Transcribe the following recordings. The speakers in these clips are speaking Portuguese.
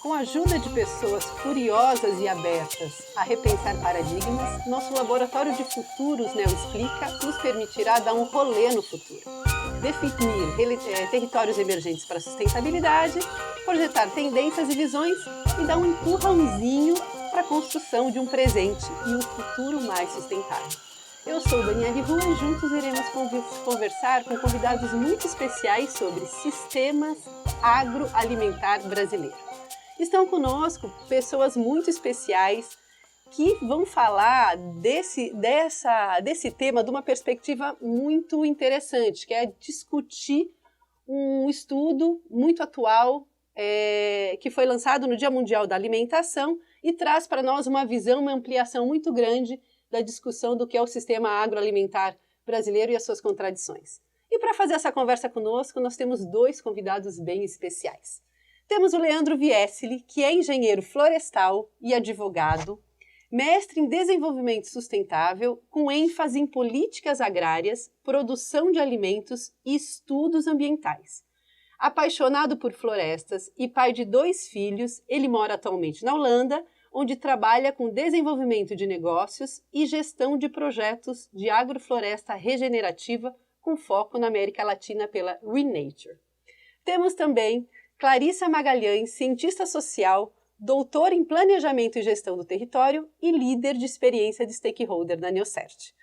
Com a ajuda de pessoas curiosas e abertas a repensar paradigmas, nosso laboratório de futuros NeoExplica nos permitirá dar um rolê no futuro. Definir territórios emergentes para a sustentabilidade, projetar tendências e visões e dar um empurrãozinho para a construção de um presente e um futuro mais sustentável. Eu sou Daniele Rua e juntos iremos conversar com convidados muito especiais sobre sistemas agroalimentar brasileiro. Estão conosco pessoas muito especiais que vão falar desse tema de uma perspectiva muito interessante, que é discutir um estudo muito atual que foi lançado no Dia Mundial da Alimentação e traz para nós uma visão, uma ampliação muito grande da discussão do que é o sistema agroalimentar brasileiro e as suas contradições. E para fazer essa conversa conosco, nós temos dois convidados bem especiais. Temos o Leandro Viesili, que é engenheiro florestal e advogado, mestre em desenvolvimento sustentável, com ênfase em políticas agrárias, produção de alimentos e estudos ambientais. Apaixonado por florestas e pai de 2 filhos, ele mora atualmente na Holanda, onde trabalha com desenvolvimento de negócios e gestão de projetos de agrofloresta regenerativa com foco na América Latina pela Renature. Temos também Clarissa Magalhães, cientista social, doutora em planejamento e gestão do território e líder de experiência de stakeholder da Neocert.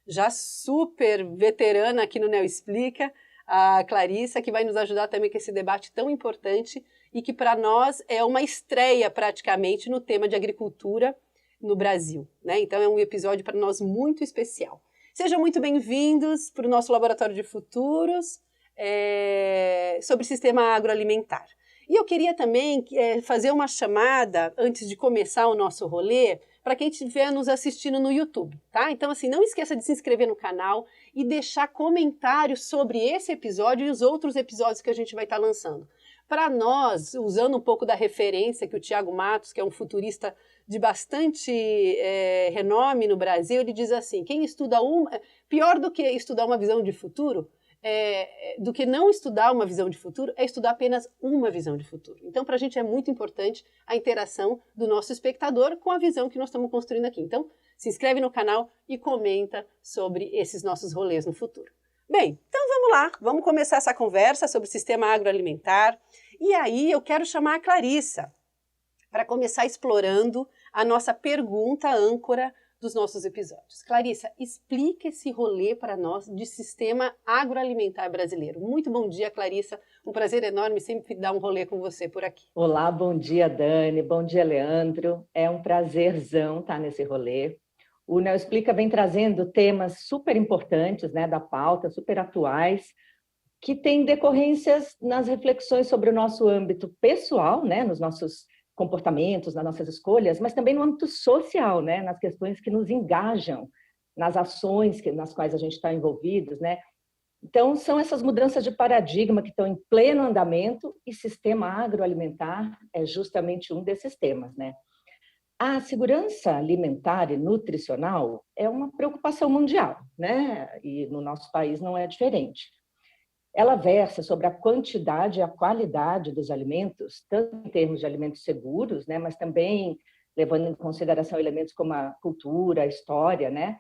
Já super veterana aqui no NeoExplica, a Clarissa, que vai nos ajudar também com esse debate tão importante e que para nós é uma estreia praticamente no tema de agricultura no Brasil, né? Então é um episódio para nós muito especial. Sejam muito bem-vindos para o nosso Laboratório de Futuros sobre sistema agroalimentar. E eu queria também fazer uma chamada, antes de começar o nosso rolê, para quem estiver nos assistindo no YouTube, tá? Então, assim, não esqueça de se inscrever no canal e deixar comentários sobre esse episódio e os outros episódios que a gente vai estar lançando. Para nós, usando um pouco da referência que o Tiago Matos, que é um futurista de bastante renome no Brasil, ele diz assim, quem estuda pior do que estudar uma visão de futuro, do que não estudar uma visão de futuro, é estudar apenas uma visão de futuro. Então, para a gente é muito importante a interação do nosso espectador com a visão que nós estamos construindo aqui. Então, se inscreve no canal e comenta sobre esses nossos rolês no futuro. Bem, então vamos lá, vamos começar essa conversa sobre o sistema agroalimentar. E aí eu quero chamar a Clarissa para começar explorando a nossa pergunta âncora dos nossos episódios. Clarissa, explica esse rolê para nós de sistema agroalimentar brasileiro. Muito bom dia, Clarissa. Um prazer enorme sempre dar um rolê com você por aqui. Olá, bom dia, Dani. Bom dia, Leandro. É um prazerzão estar nesse rolê. O NeoExplica vem trazendo temas super importantes, né, da pauta, super atuais, que têm decorrências nas reflexões sobre o nosso âmbito pessoal, né, nos nossos comportamentos, nas nossas escolhas, mas também no âmbito social, né, nas questões que nos engajam, nas ações nas quais a gente está envolvidos, né. Então, são essas mudanças de paradigma que estão em pleno andamento e sistema agroalimentar é justamente um desses temas, né. A segurança alimentar e nutricional é uma preocupação mundial, né? E no nosso país não é diferente. Ela versa sobre a quantidade e a qualidade dos alimentos, tanto em termos de alimentos seguros, né? Mas também levando em consideração elementos como a cultura, a história, né?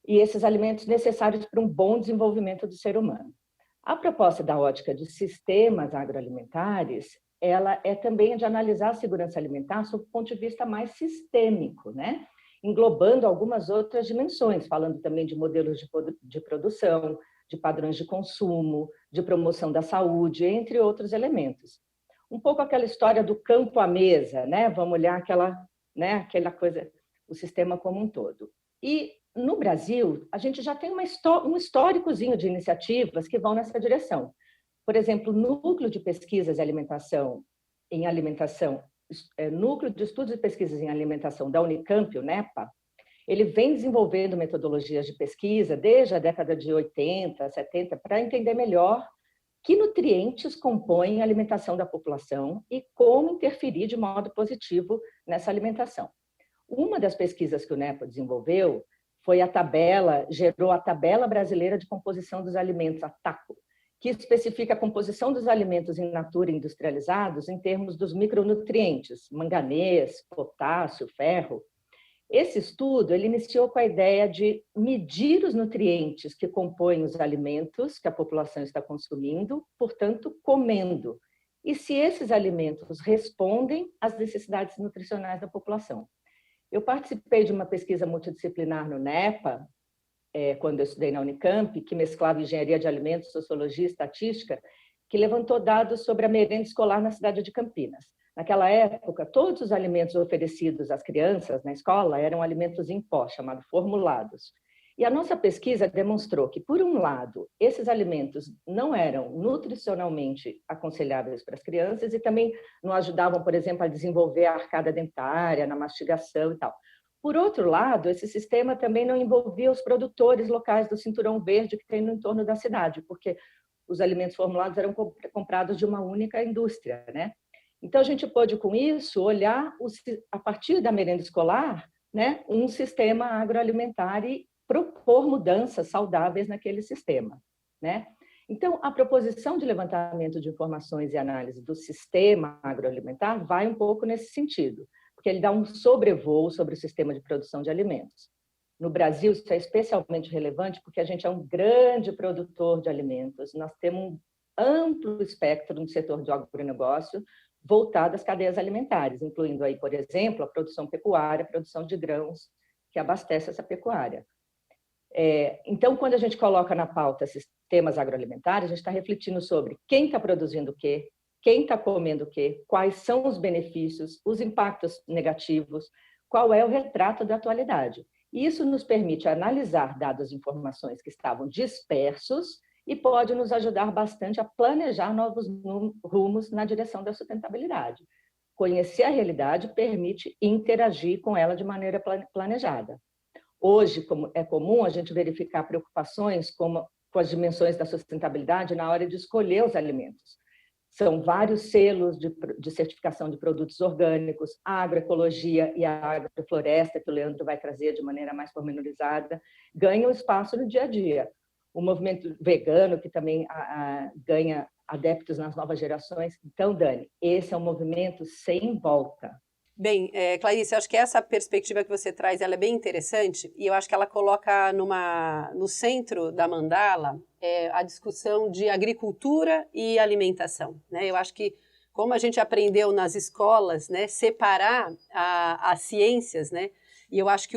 E esses alimentos necessários para um bom desenvolvimento do ser humano. A proposta da ótica de sistemas agroalimentares, ela é também de analisar a segurança alimentar sob o ponto de vista mais sistêmico, né? Englobando algumas outras dimensões, falando também de modelos de produção, de padrões de consumo, de promoção da saúde, entre outros elementos. Um pouco aquela história do campo à mesa, né? Vamos olhar aquela coisa, o sistema como um todo. E no Brasil, a gente já tem um históricozinho de iniciativas que vão nessa direção. Por exemplo, o Núcleo de Pesquisas em Alimentação, Núcleo de Estudos e Pesquisas em Alimentação da Unicamp, o NEPA, ele vem desenvolvendo metodologias de pesquisa desde a década de 80, 70, para entender melhor que nutrientes compõem a alimentação da população e como interferir de modo positivo nessa alimentação. Uma das pesquisas que o NEPA desenvolveu gerou a Tabela Brasileira de Composição dos Alimentos, a TACO, que especifica a composição dos alimentos in natura industrializados em termos dos micronutrientes, manganês, potássio, ferro. Esse estudo ele iniciou com a ideia de medir os nutrientes que compõem os alimentos que a população está consumindo, portanto, comendo, e se esses alimentos respondem às necessidades nutricionais da população. Eu participei de uma pesquisa multidisciplinar no NEPA, quando eu estudei na Unicamp, que mesclava engenharia de alimentos, sociologia e estatística, que levantou dados sobre a merenda escolar na cidade de Campinas. Naquela época, todos os alimentos oferecidos às crianças na escola eram alimentos em pó, chamados formulados. E a nossa pesquisa demonstrou que, por um lado, esses alimentos não eram nutricionalmente aconselháveis para as crianças e também não ajudavam, por exemplo, a desenvolver a arcada dentária, na mastigação e tal. Por outro lado, esse sistema também não envolvia os produtores locais do cinturão verde que tem no entorno da cidade, porque os alimentos formulados eram comprados de uma única indústria, né? Então, a gente pôde, com isso, olhar, a partir da merenda escolar, né, um sistema agroalimentar e propor mudanças saudáveis naquele sistema, né? Então, a proposição de levantamento de informações e análise do sistema agroalimentar vai um pouco nesse sentido, porque ele dá um sobrevoo sobre o sistema de produção de alimentos. No Brasil, isso é especialmente relevante porque a gente é um grande produtor de alimentos, nós temos um amplo espectro no setor de agronegócio, voltado às cadeias alimentares, incluindo aí, por exemplo, a produção pecuária, a produção de grãos que abastece essa pecuária. Então, quando a gente coloca na pauta sistemas agroalimentares, a gente está refletindo sobre quem está produzindo o quê, quem está comendo o quê, quais são os benefícios, os impactos negativos, qual é o retrato da atualidade. E isso nos permite analisar dados e informações que estavam dispersos e pode nos ajudar bastante a planejar novos rumos na direção da sustentabilidade. Conhecer a realidade permite interagir com ela de maneira planejada. Hoje, como é comum a gente verificar preocupações com as dimensões da sustentabilidade na hora de escolher os alimentos. São vários selos de certificação de produtos orgânicos, a agroecologia e a agrofloresta, que o Leandro vai trazer de maneira mais pormenorizada, ganham espaço no dia a dia. O movimento vegano, que também ganha adeptos nas novas gerações. Então, Dani, esse é um movimento sem volta. Bem, Clarice, eu acho que essa perspectiva que você traz ela é bem interessante e eu acho que ela coloca no centro da mandala a discussão de agricultura e alimentação, né? Eu acho que, como a gente aprendeu nas escolas, né, separar as ciências, né? E eu acho que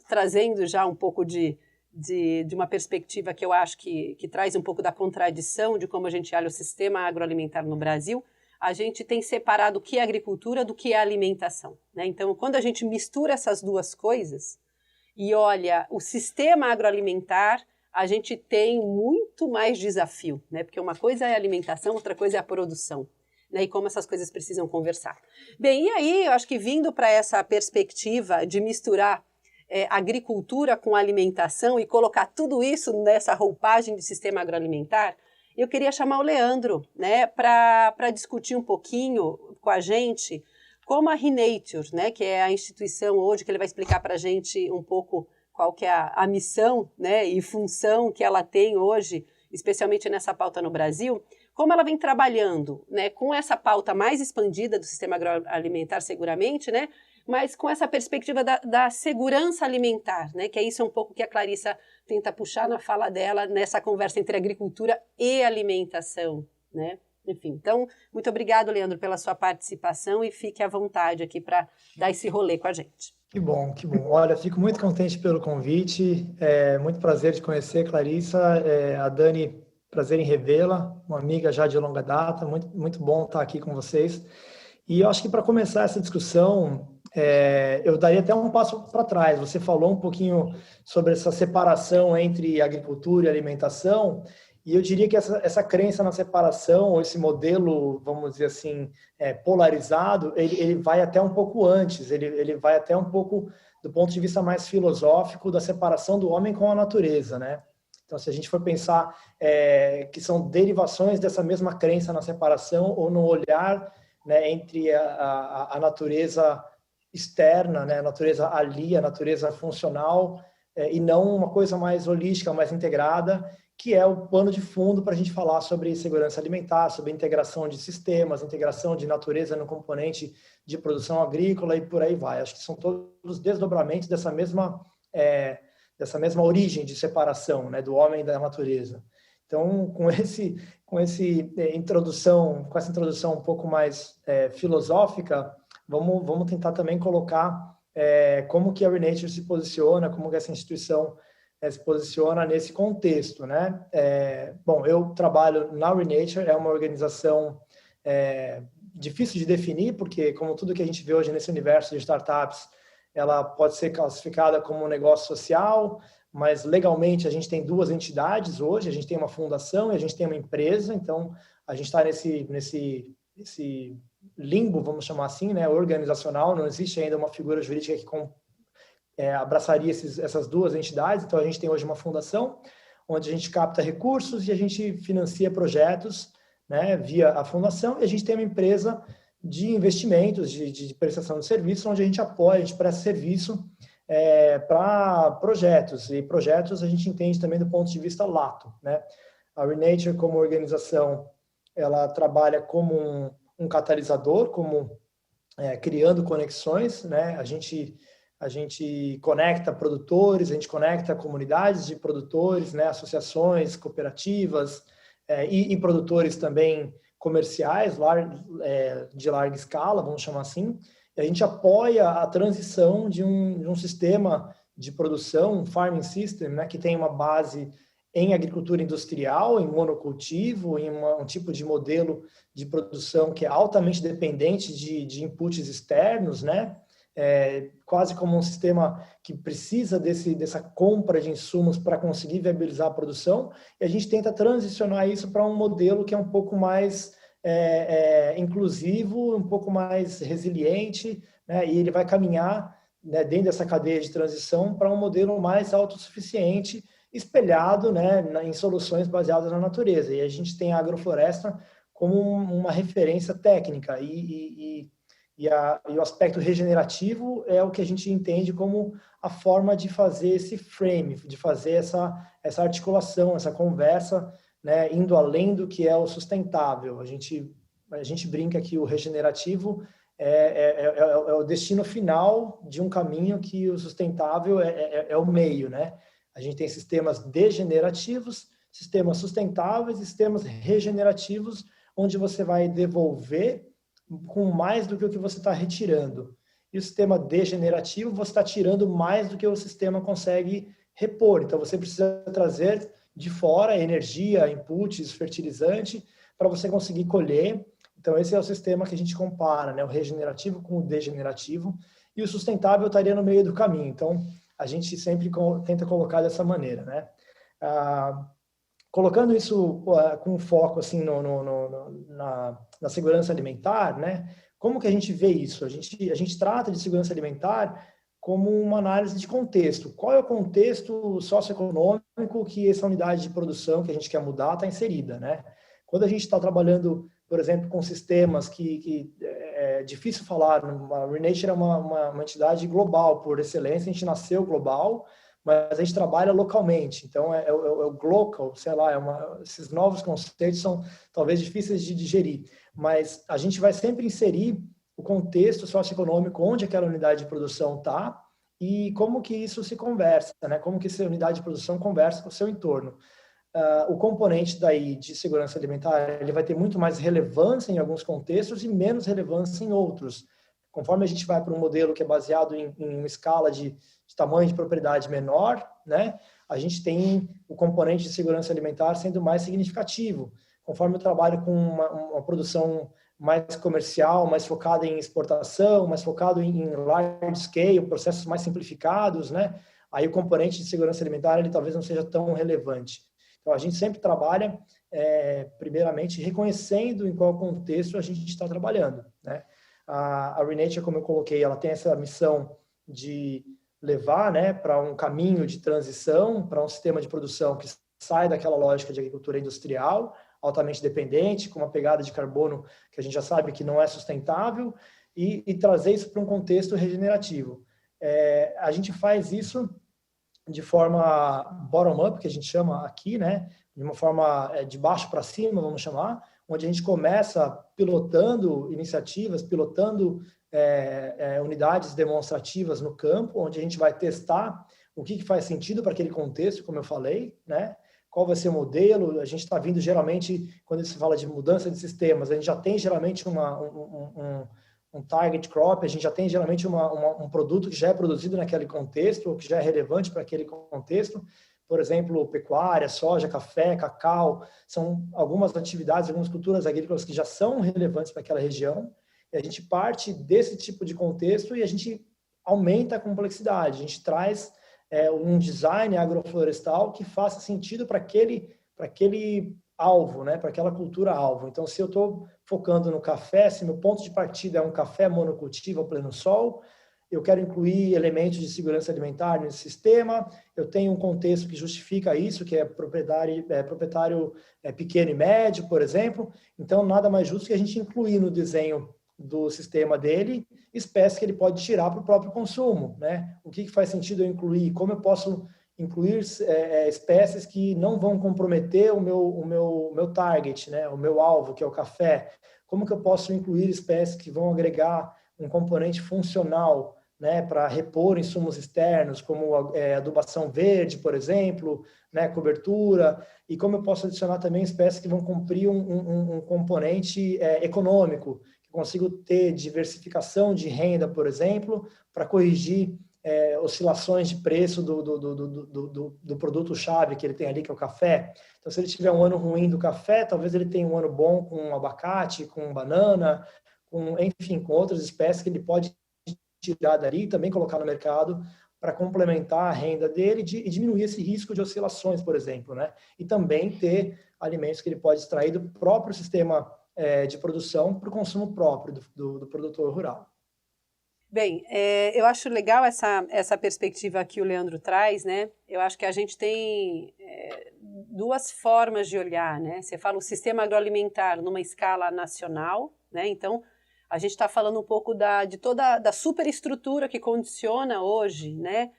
trazendo já um pouco de uma perspectiva que eu acho que traz um pouco da contradição de como a gente olha o sistema agroalimentar no Brasil, a gente tem separado o que é agricultura do que é alimentação, né? Então, quando a gente mistura essas duas coisas e olha o sistema agroalimentar, a gente tem muito mais desafio, né? Porque uma coisa é a alimentação, outra coisa é a produção, né? E como essas coisas precisam conversar. Bem, e aí eu acho que vindo para essa perspectiva de misturar agricultura com alimentação e colocar tudo isso nessa roupagem de sistema agroalimentar, eu queria chamar o Leandro, né, para discutir um pouquinho com a gente como a Renature, né, que é a instituição hoje, que ele vai explicar para a gente um pouco qual que é a missão, né, e função que ela tem hoje, especialmente nessa pauta no Brasil, como ela vem trabalhando, né, com essa pauta mais expandida do sistema agroalimentar seguramente, né, mas com essa perspectiva da segurança alimentar, né, que é isso um pouco que a Clarissa tenta puxar na fala dela, nessa conversa entre agricultura e alimentação, né? Enfim, então, muito obrigado, Leandro, pela sua participação e fique à vontade aqui para dar esse rolê com a gente. Que bom, que bom. Olha, fico muito contente pelo convite, é muito prazer de conhecer Clarissa, a Dani, prazer em revê-la, uma amiga já de longa data, muito bom estar aqui com vocês. E eu acho que para começar essa discussão, eu daria até um passo para trás. Você falou um pouquinho sobre essa separação entre agricultura e alimentação, e eu diria que essa crença na separação, ou esse modelo, vamos dizer assim, polarizado, ele vai até um pouco antes, ele vai até um pouco do ponto de vista mais filosófico da separação do homem com a natureza, né? Então, se a gente for pensar que são derivações dessa mesma crença na separação ou no olhar, né, entre a natureza externa, né, a natureza ali, a natureza funcional, e não uma coisa mais holística, mais integrada, que é o pano de fundo para a gente falar sobre segurança alimentar, sobre integração de sistemas, integração de natureza no componente de produção agrícola e por aí vai. Acho que são todos desdobramentos dessa mesma origem de separação, né, do homem e da natureza. Então, com essa introdução um pouco mais filosófica, vamos tentar também colocar como que a Renature se posiciona, como que essa instituição se posiciona nesse contexto, né? Bom, eu trabalho na Renature, é uma organização difícil de definir, porque como tudo que a gente vê hoje nesse universo de startups, ela pode ser classificada como um negócio social, mas legalmente a gente tem duas entidades hoje, a gente tem uma fundação e a gente tem uma empresa, então a gente está nesse limbo, vamos chamar assim, né, organizacional, não existe ainda uma figura jurídica que abraçaria essas duas entidades, então a gente tem hoje uma fundação, onde a gente capta recursos e a gente financia projetos, né, via a fundação, e a gente tem uma empresa de investimentos, de prestação de serviços, onde a gente apoia, a gente presta serviço para projetos, e projetos a gente entende também do ponto de vista lato, né? A Renature, como organização, ela trabalha como um catalisador, criando conexões, né? A gente conecta produtores, a gente conecta comunidades de produtores, né? Associações, cooperativas e produtores também comerciais de larga escala, vamos chamar assim. E a gente apoia a transição de um sistema de produção, um farming system, né? Que tem uma base em agricultura industrial, em monocultivo, em um tipo de modelo de produção que é altamente dependente de inputs externos, né? Quase como um sistema que precisa dessa compra de insumos para conseguir viabilizar a produção, e a gente tenta transicionar isso para um modelo que é um pouco mais inclusivo, um pouco mais resiliente, né? E ele vai caminhar, né, dentro dessa cadeia de transição para um modelo mais autossuficiente, espelhado, né, em soluções baseadas na natureza. E a gente tem a agrofloresta como uma referência técnica e o aspecto regenerativo é o que a gente entende como a forma de fazer esse frame, de fazer essa articulação, essa conversa, né, indo além do que é o sustentável. A gente brinca que o regenerativo é o destino final de um caminho que o sustentável é o meio, né? A gente tem sistemas degenerativos, sistemas sustentáveis e sistemas regenerativos, onde você vai devolver com mais do que o que você está retirando. E o sistema degenerativo, você está tirando mais do que o sistema consegue repor. Então, você precisa trazer de fora energia, inputs, fertilizante, para você conseguir colher. Então, esse é o sistema que a gente compara, né? O regenerativo com o degenerativo. E o sustentável estaria no meio do caminho. Então, a gente sempre tenta colocar dessa maneira, né? Colocando isso com foco assim na segurança alimentar, né? Como que a gente vê isso? A gente trata de segurança alimentar como uma análise de contexto. Qual é o contexto socioeconômico que essa unidade de produção que a gente quer mudar está inserida, né? Quando a gente está trabalhando, por exemplo, com sistemas que é difícil falar, a Renature é uma entidade global por excelência, a gente nasceu global, mas a gente trabalha localmente, então é o global, sei lá, esses novos conceitos são talvez difíceis de digerir, mas a gente vai sempre inserir o contexto socioeconômico onde aquela unidade de produção está e como que isso se conversa, né? Como que essa unidade de produção conversa com o seu entorno. O componente daí de segurança alimentar, ele vai ter muito mais relevância em alguns contextos e menos relevância em outros. Conforme a gente vai para um modelo que é baseado em uma escala de tamanho de propriedade menor, né, a gente tem o componente de segurança alimentar sendo mais significativo. Conforme eu trabalho com uma produção mais comercial, mais focada em exportação, mais focado em large scale, processos mais simplificados, né, aí o componente de segurança alimentar ele talvez não seja tão relevante. Então, a gente sempre trabalha, primeiramente, reconhecendo em qual contexto a gente está trabalhando, né? A Renature, como eu coloquei, ela tem essa missão de levar, né, para um caminho de transição, para um sistema de produção que sai daquela lógica de agricultura industrial, altamente dependente, com uma pegada de carbono que a gente já sabe que não é sustentável, e trazer isso para um contexto regenerativo. A gente faz isso de forma bottom-up, que a gente chama aqui, né, de uma forma de baixo para cima, vamos chamar, onde a gente começa pilotando iniciativas, pilotando unidades demonstrativas no campo, onde a gente vai testar o que faz sentido para aquele contexto, como eu falei, né? Qual vai ser o modelo. A gente está vindo geralmente, quando se fala de mudança de sistemas, a gente já tem geralmente um target crop, a gente já tem geralmente um produto que já é produzido naquele contexto, ou que já é relevante para aquele contexto. Por exemplo, pecuária, soja, café, cacau, são algumas atividades, algumas culturas agrícolas que já são relevantes para aquela região. E a gente parte desse tipo de contexto e a gente aumenta a complexidade, a gente traz um design agroflorestal que faça sentido para aquele alvo, né? Para aquela cultura alvo. Então, se eu estou focando no café, se meu ponto de partida é um café monocultivo a pleno sol, eu quero incluir elementos de segurança alimentar nesse sistema, eu tenho um contexto que justifica isso, que é proprietário pequeno e médio, por exemplo. Então, nada mais justo que a gente incluir no desenho do sistema dele espécies que ele pode tirar para o próprio consumo, né? O que faz sentido eu incluir? Como eu posso incluir espécies que não vão comprometer o meu target, né? O meu alvo, que é o café? Como que eu posso incluir espécies que vão agregar um componente funcional, né, para repor insumos externos, como adubação verde, por exemplo, né, cobertura, e como eu posso adicionar também espécies que vão cumprir um componente econômico, que consigo ter diversificação de renda, por exemplo, para corrigir oscilações de preço do produto-chave que ele tem ali, que é o café. Então, se ele tiver um ano ruim do café, talvez ele tenha um ano bom com abacate, com banana, enfim, com outras espécies que ele pode tirar dali e também colocar no mercado para complementar a renda dele e diminuir esse risco de oscilações, por exemplo, né? E também ter alimentos que ele pode extrair do próprio sistema de produção para o consumo próprio do produtor rural. Bem, eu acho legal essa perspectiva que o Leandro traz, né? Eu acho que a gente tem duas formas de olhar, né? Você fala o sistema agroalimentar numa escala nacional, né? Então, a gente está falando um pouco de toda a superestrutura que condiciona hoje, né,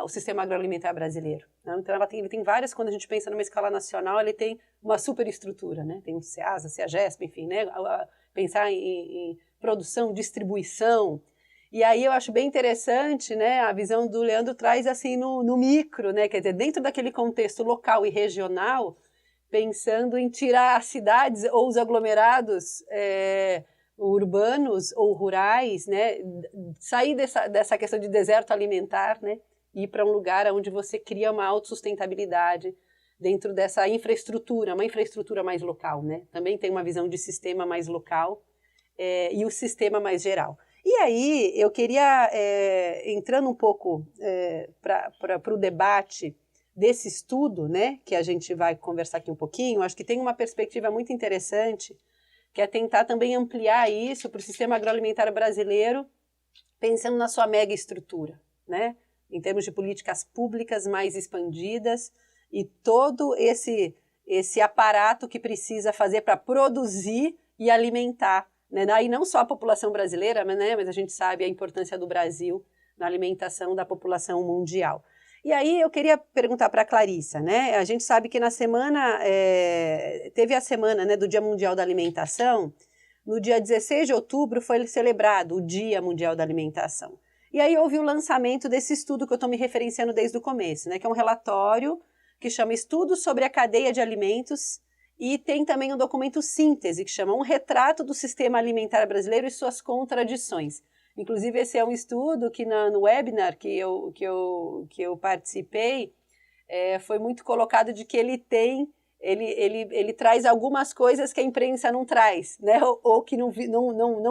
o sistema agroalimentar brasileiro. Né? Então, ele tem várias, quando a gente pensa numa escala nacional, ele tem uma superestrutura, né? Tem o SEASA, CEAGESP, enfim, né? Pensar em produção, distribuição. E aí eu acho bem interessante, né, a visão do Leandro traz assim no micro, né? Quer dizer, dentro daquele contexto local e regional, pensando em tirar as cidades ou os aglomerados urbanos ou rurais, né, sair dessa questão de deserto alimentar, né, e ir para um lugar onde você cria uma autossustentabilidade dentro dessa infraestrutura, uma infraestrutura mais local, né, também tem uma visão de sistema mais local e o sistema mais geral. E aí eu queria, entrando um pouco para o debate desse estudo, né, que a gente vai conversar aqui um pouquinho, acho que tem uma perspectiva muito interessante, que é tentar também ampliar isso para o sistema agroalimentar brasileiro, pensando na sua mega estrutura, né? Em termos de políticas públicas mais expandidas e todo esse aparato que precisa fazer para produzir e alimentar, né? E não só a população brasileira, né? Mas a gente sabe a importância do Brasil na alimentação da população mundial. E aí eu queria perguntar para a Clarissa, né? A gente sabe que na semana, teve a semana, né, do Dia Mundial da Alimentação. No dia 16 de outubro foi celebrado o Dia Mundial da Alimentação. E aí houve o lançamento desse estudo que eu estou me referenciando desde o começo, né, que é um relatório que chama Estudos sobre a Cadeia de Alimentos, e tem também um documento síntese que chama Um Retrato do Sistema Alimentar Brasileiro e Suas Contradições. Inclusive, esse é um estudo que no webinar que eu participei, foi muito colocado de que ele traz algumas coisas que a imprensa não traz, né? ou que não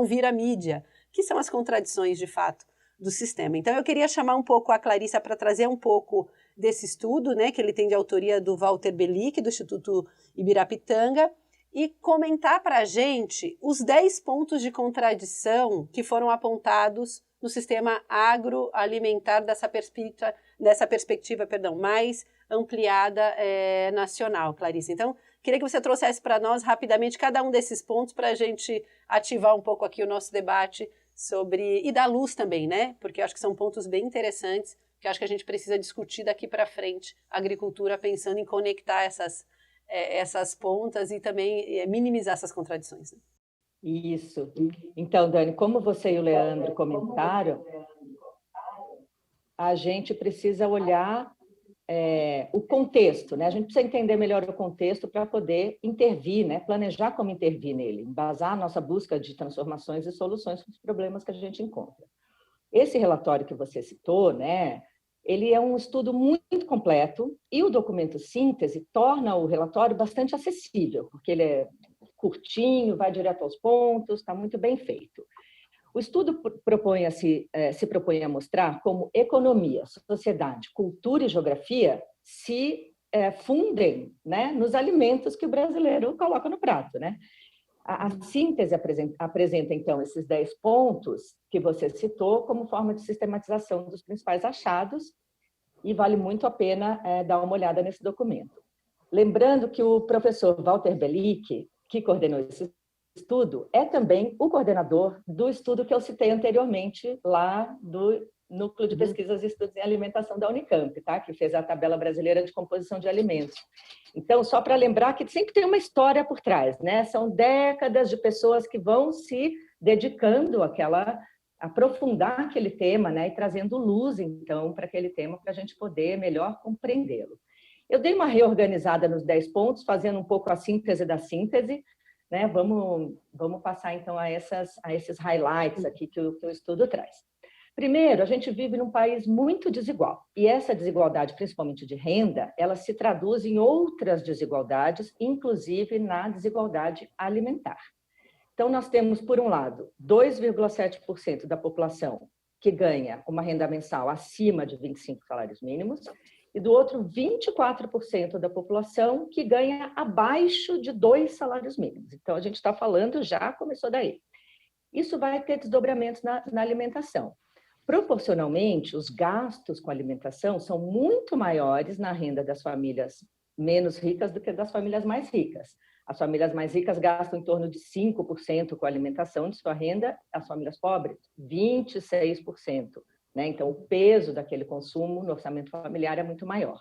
vira mídia, que são as contradições, de fato, do sistema. Então, eu queria chamar um pouco a Clarissa para trazer um pouco desse estudo, né, que ele tem de autoria do Walter Belic, do Instituto Ibirapitanga, e comentar para a gente os 10 pontos de contradição que foram apontados no sistema agroalimentar dessa perspectiva mais ampliada nacional, Clarissa. Então, queria que você trouxesse para nós rapidamente cada um desses pontos para a gente ativar um pouco aqui o nosso debate e dar luz também, né? Porque eu acho que são pontos bem interessantes que eu acho que a gente precisa discutir daqui para frente, a agricultura pensando em conectar essas pontas e também minimizar essas contradições. Né? Isso. Então, Dani, como você e o Leandro comentaram, a gente precisa olhar o contexto, né? A gente precisa entender melhor o contexto para poder intervir, né? Planejar como intervir nele, embasar a nossa busca de transformações e soluções para os problemas que a gente encontra. Esse relatório que você citou, né? Ele é um estudo muito completo e o documento síntese torna o relatório bastante acessível, porque ele é curtinho, vai direto aos pontos, está muito bem feito. O estudo se propõe a mostrar como economia, sociedade, cultura e geografia se fundem, né, nos alimentos que o brasileiro coloca no prato. Né? A síntese apresenta, então, esses 10 pontos que você citou como forma de sistematização dos principais achados e vale muito a pena dar uma olhada nesse documento. Lembrando que o professor Walter Belick, que coordenou esse estudo, é também o coordenador do estudo que eu citei anteriormente, lá do Núcleo de Pesquisas e Estudos em Alimentação da Unicamp, tá? Que fez a tabela brasileira de composição de alimentos. Então, só para lembrar que sempre tem uma história por trás, né? São décadas de pessoas que vão se dedicando a aprofundar aquele tema, né? E trazendo luz, então, para aquele tema, para a gente poder melhor compreendê-lo. Eu dei uma reorganizada nos 10 pontos, fazendo um pouco a síntese da síntese, né? Vamos passar, então, a esses highlights aqui que o estudo traz. Primeiro, a gente vive num país muito desigual, e essa desigualdade, principalmente de renda, ela se traduz em outras desigualdades, inclusive na desigualdade alimentar. Então, nós temos, por um lado, 2,7% da população que ganha uma renda mensal acima de 25 salários mínimos, e do outro, 24% da população que ganha abaixo de 2 salários mínimos. Então, a gente está falando, já começou daí. Isso vai ter desdobramentos na alimentação. Proporcionalmente, os gastos com alimentação são muito maiores na renda das famílias menos ricas do que das famílias mais ricas. As famílias mais ricas gastam em torno de 5% com a alimentação de sua renda, as famílias pobres, 26%. Né? Então, o peso daquele consumo no orçamento familiar é muito maior.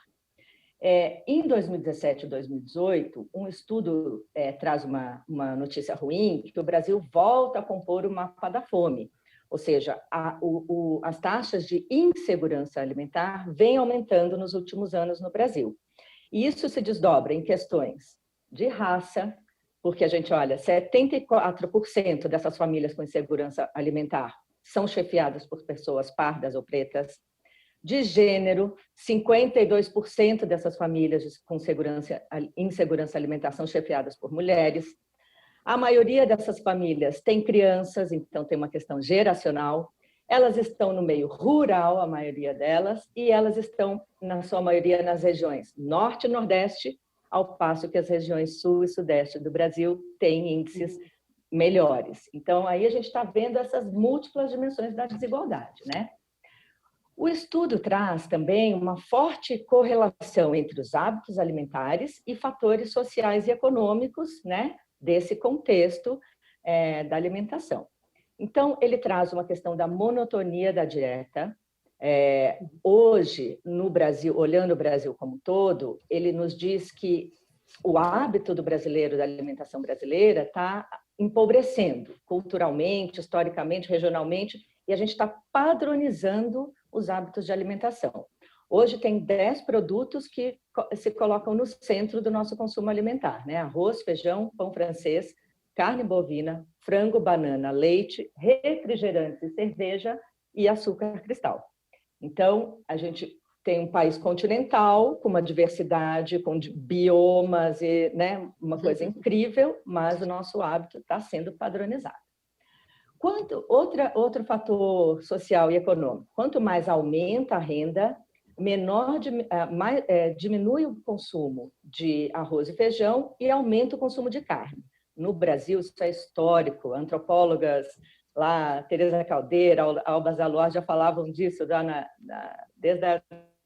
Em 2017 e 2018, um estudo traz uma notícia ruim, que o Brasil volta a compor o mapa da fome. Ou seja, as taxas de insegurança alimentar vêm aumentando nos últimos anos no Brasil. E isso se desdobra em questões de raça, porque a gente olha, 74% dessas famílias com insegurança alimentar são chefiadas por pessoas pardas ou pretas. De gênero, 52% dessas famílias com insegurança alimentar são chefiadas por mulheres. A maioria dessas famílias tem crianças, então tem uma questão geracional. Elas estão no meio rural, a maioria delas, e elas estão, na sua maioria, nas regiões Norte e Nordeste, ao passo que as regiões Sul e Sudeste do Brasil têm índices melhores. Então, aí a gente está vendo essas múltiplas dimensões da desigualdade, né? O estudo traz também uma forte correlação entre os hábitos alimentares e fatores sociais e econômicos, né, desse contexto da alimentação. Então, ele traz uma questão da monotonia da dieta. Hoje, no Brasil, olhando o Brasil como um todo, ele nos diz que o hábito do brasileiro, da alimentação brasileira, está empobrecendo culturalmente, historicamente, regionalmente, e a gente está padronizando os hábitos de alimentação. Hoje tem 10 produtos que se colocam no centro do nosso consumo alimentar, né? Arroz, feijão, pão francês, carne bovina, frango, banana, leite, refrigerantes e cerveja e açúcar cristal. Então, a gente tem um país continental, com uma diversidade, com biomas, e, né, uma coisa incrível, mas o nosso hábito está sendo padronizado. Outro fator social e econômico, quanto mais aumenta a renda, diminui o consumo de arroz e feijão e aumenta o consumo de carne. No Brasil, isso é histórico, antropólogas lá, Teresa Caldeira, Alba Zalor já falavam disso desde a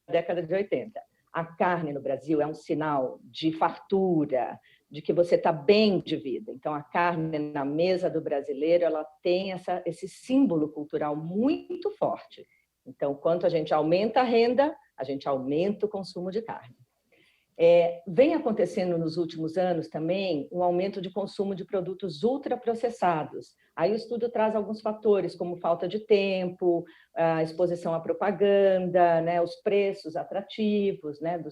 década de 80. A carne no Brasil é um sinal de fartura, de que você está bem de vida. Então, a carne na mesa do brasileiro, ela tem esse símbolo cultural muito forte. Então, quanto a gente aumenta a renda, a gente aumenta o consumo de carne. Vem acontecendo nos últimos anos também um aumento de consumo de produtos ultraprocessados. Aí o estudo traz alguns fatores, como falta de tempo, a exposição à propaganda, né, os preços atrativos, né,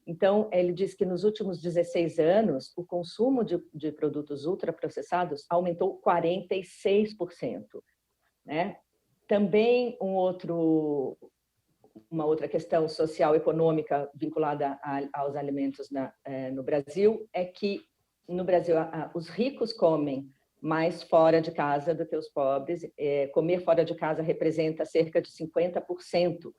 Então, ele diz que nos últimos 16 anos, o consumo de produtos ultraprocessados aumentou 46%. Né? Também uma outra questão social econômica vinculada aos alimentos no Brasil é que, no Brasil, os ricos comem mais fora de casa do que os pobres. Comer fora de casa representa cerca de 50%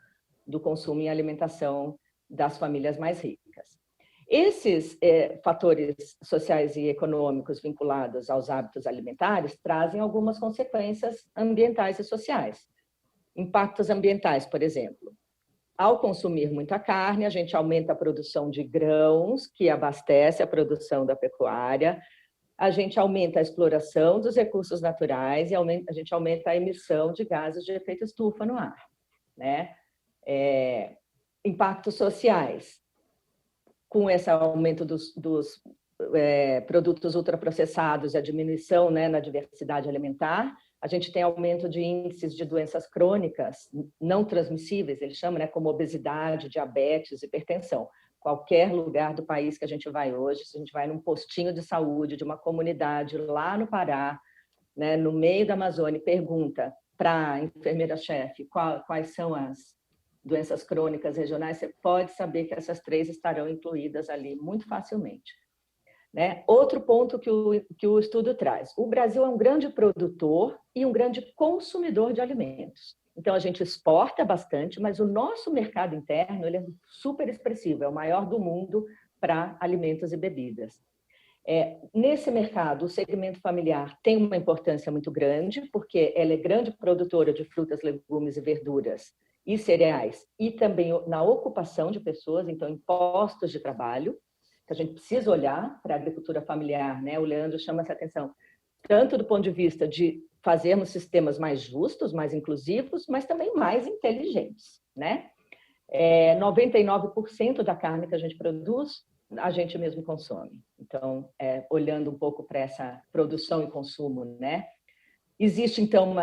do consumo em alimentação das famílias mais ricas. Esses fatores sociais e econômicos vinculados aos hábitos alimentares trazem algumas consequências ambientais e sociais. Impactos ambientais, por exemplo. Ao consumir muita carne, a gente aumenta a produção de grãos, que abastece a produção da pecuária, a gente aumenta a exploração dos recursos naturais e a gente aumenta a emissão de gases de efeito estufa no ar. Né? Impactos sociais. Com esse aumento dos produtos ultraprocessados e a diminuição, né, na diversidade alimentar, a gente tem aumento de índices de doenças crônicas não transmissíveis, eles chamam, né, como obesidade, diabetes, hipertensão. Qualquer lugar do país que a gente vai hoje, se a gente vai num postinho de saúde de uma comunidade lá no Pará, né, no meio da Amazônia, e pergunta para a enfermeira-chefe quais são as doenças crônicas regionais, você pode saber que essas 3 estarão incluídas ali muito facilmente. Né? Outro ponto que o estudo traz. O Brasil é um grande produtor e um grande consumidor de alimentos. Então, a gente exporta bastante, mas o nosso mercado interno ele é super expressivo, é o maior do mundo para alimentos e bebidas. Nesse mercado, o segmento familiar tem uma importância muito grande, porque ela é grande produtora de frutas, legumes e verduras e cereais, e também na ocupação de pessoas, então, em postos de trabalho, que a gente precisa olhar para a agricultura familiar, né? O Leandro chama essa atenção, tanto do ponto de vista de fazermos sistemas mais justos, mais inclusivos, mas também mais inteligentes, né? 99% da carne que a gente produz, a gente mesmo consome. Então, olhando um pouco para essa produção e consumo, né? Existe, então,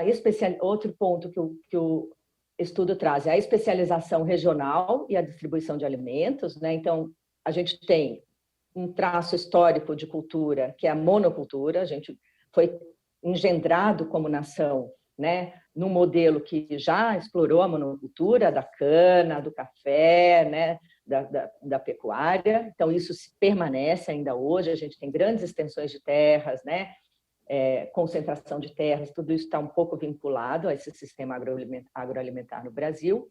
outro ponto que o estudo traz, é a especialização regional e a distribuição de alimentos, né? Então, a gente tem um traço histórico de cultura, que é a monocultura. A gente foi engendrado como nação, né, num modelo que já explorou a monocultura da cana, do café, né, da pecuária. Então, isso permanece ainda hoje. A gente tem grandes extensões de terras, né, concentração de terras, tudo isso está um pouco vinculado a esse sistema agroalimentar no Brasil.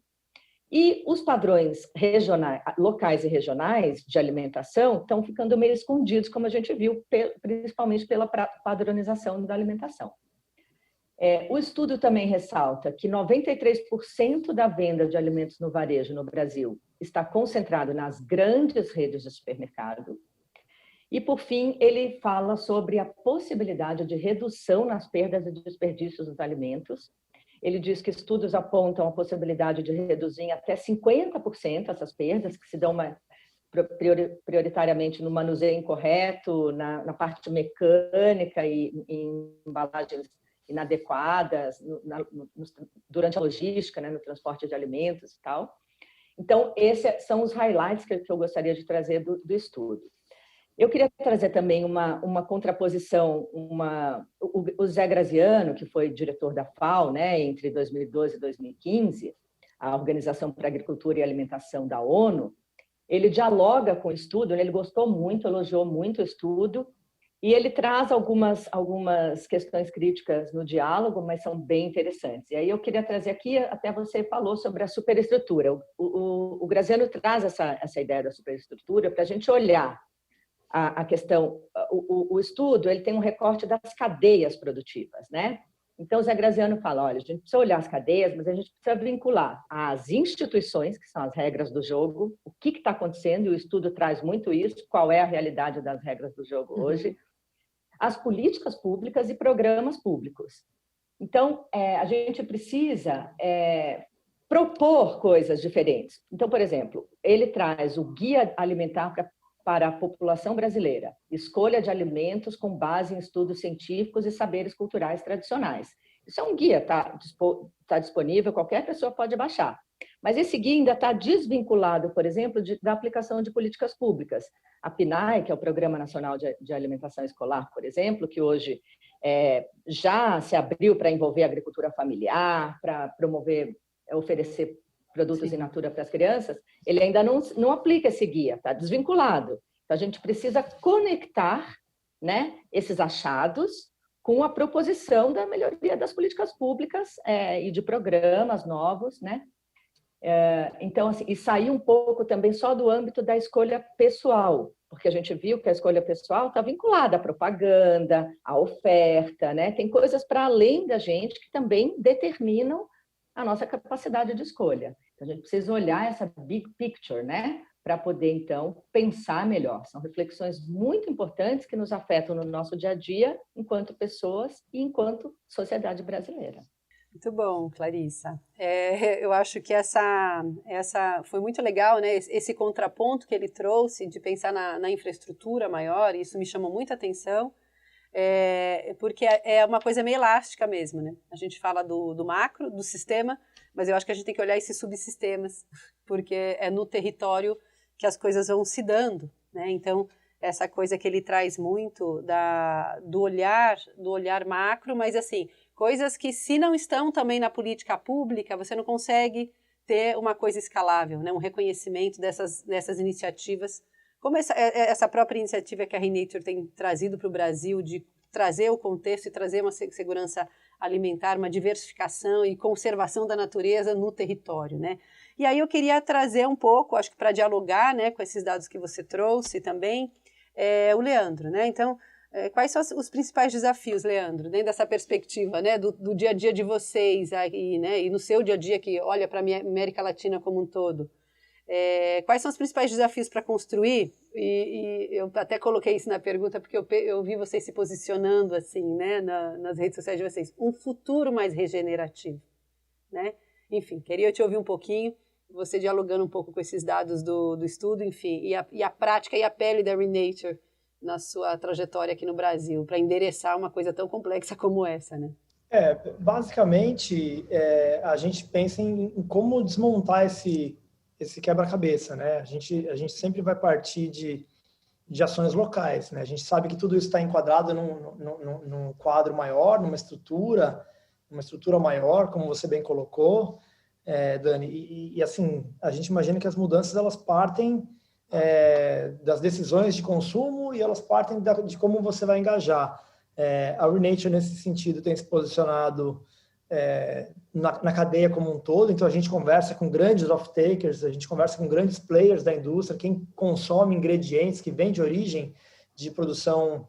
E os padrões regionais, locais e regionais de alimentação estão ficando meio escondidos, como a gente viu, principalmente pela padronização da alimentação. O estudo também ressalta que 93% da venda de alimentos no varejo no Brasil está concentrado nas grandes redes de supermercado. E, por fim, ele fala sobre a possibilidade de redução nas perdas e desperdícios dos alimentos. Ele diz que estudos apontam a possibilidade de reduzir em até 50% essas perdas, que se dão prioritariamente no manuseio incorreto, na parte mecânica e em embalagens inadequadas, durante a logística, né, no transporte de alimentos e tal. Então, esses são os highlights que eu gostaria de trazer do estudo. Eu queria trazer também uma contraposição. O Zé Graziano, que foi diretor da FAO, né, entre 2012 e 2015, a Organização para a Agricultura e Alimentação da ONU, ele dialoga com o estudo, ele gostou muito, elogiou muito o estudo, e ele traz algumas questões críticas no diálogo, mas são bem interessantes. E aí eu queria trazer aqui, até você falou sobre a superestrutura. O Graziano traz essa ideia da superestrutura para a gente olhar a questão. O estudo ele tem um recorte das cadeias produtivas, né? Então, o Zé Graziano fala, olha, a gente precisa olhar as cadeias, mas a gente precisa vincular as instituições, que são as regras do jogo, o que está acontecendo, e o estudo traz muito isso, qual é a realidade das regras do jogo hoje, as políticas públicas e programas públicos. Então, a gente precisa propor coisas diferentes. Então, por exemplo, ele traz o Guia Alimentar para a População Brasileira, escolha de alimentos com base em estudos científicos e saberes culturais tradicionais. Isso é um guia, tá disponível, qualquer pessoa pode baixar. Mas esse guia ainda está desvinculado, por exemplo, da aplicação de políticas públicas. A PNAE, que é o Programa Nacional de Alimentação Escolar, por exemplo, que hoje já se abriu para envolver a agricultura familiar, para promover, oferecer produtos in natura para as crianças, ele ainda não aplica esse guia, está desvinculado. Então, a gente precisa conectar, né, esses achados com a proposição da melhoria das políticas públicas e de programas novos, né? Então, assim, e sair um pouco também só do âmbito da escolha pessoal, porque a gente viu que a escolha pessoal está vinculada à propaganda, à oferta, né? Tem coisas para além da gente que também determinam a nossa capacidade de escolha. Então, a gente precisa olhar essa big picture, né? Para poder, então, pensar melhor. São reflexões muito importantes que nos afetam no nosso dia a dia, enquanto pessoas e enquanto sociedade brasileira. Muito bom, Clarissa. Eu acho que essa foi muito legal, né? Esse contraponto que ele trouxe de pensar na infraestrutura maior, isso me chamou muita atenção, porque é uma coisa meio elástica mesmo, né? A gente fala do macro, do sistema, mas eu acho que a gente tem que olhar esses subsistemas, porque é no território que as coisas vão se dando, né? Então, essa coisa que ele traz muito do olhar macro, mas assim, coisas que se não estão também na política pública, você não consegue ter uma coisa escalável, né? Um reconhecimento dessas iniciativas, como essa própria iniciativa que a Renature tem trazido para o Brasil, de trazer o contexto e trazer uma segurança alimentar, uma diversificação e conservação da natureza no território, né? E aí eu queria trazer um pouco, acho que para dialogar, né, com esses dados que você trouxe também, o Leandro, né? Então, quais são os principais desafios, Leandro, dentro dessa perspectiva, né, do dia a dia de vocês aí, né, e no seu dia a dia que olha para a América Latina como um todo? Quais são os principais desafios para construir? E eu até coloquei isso na pergunta porque eu vi vocês se posicionando assim, né, nas redes sociais de vocês, um futuro mais regenerativo, né? Enfim, queria te ouvir um pouquinho, você dialogando um pouco com esses dados do estudo, enfim, e a prática e a pele da Renature na sua trajetória aqui no Brasil, para endereçar uma coisa tão complexa como essa, né? Basicamente, a gente pensa em como desmontar esse quebra-cabeça, né? A gente sempre vai partir de ações locais, né? A gente sabe que tudo isso está enquadrado num quadro maior, numa estrutura maior, como você bem colocou, Dani. E assim, a gente imagina que as mudanças elas partem das decisões de consumo e elas partem de como você vai engajar. A Renature, nesse sentido, tem se posicionado na cadeia como um todo, então a gente conversa com grandes off-takers, a gente conversa com grandes players da indústria, quem consome ingredientes que vêm de origem de produção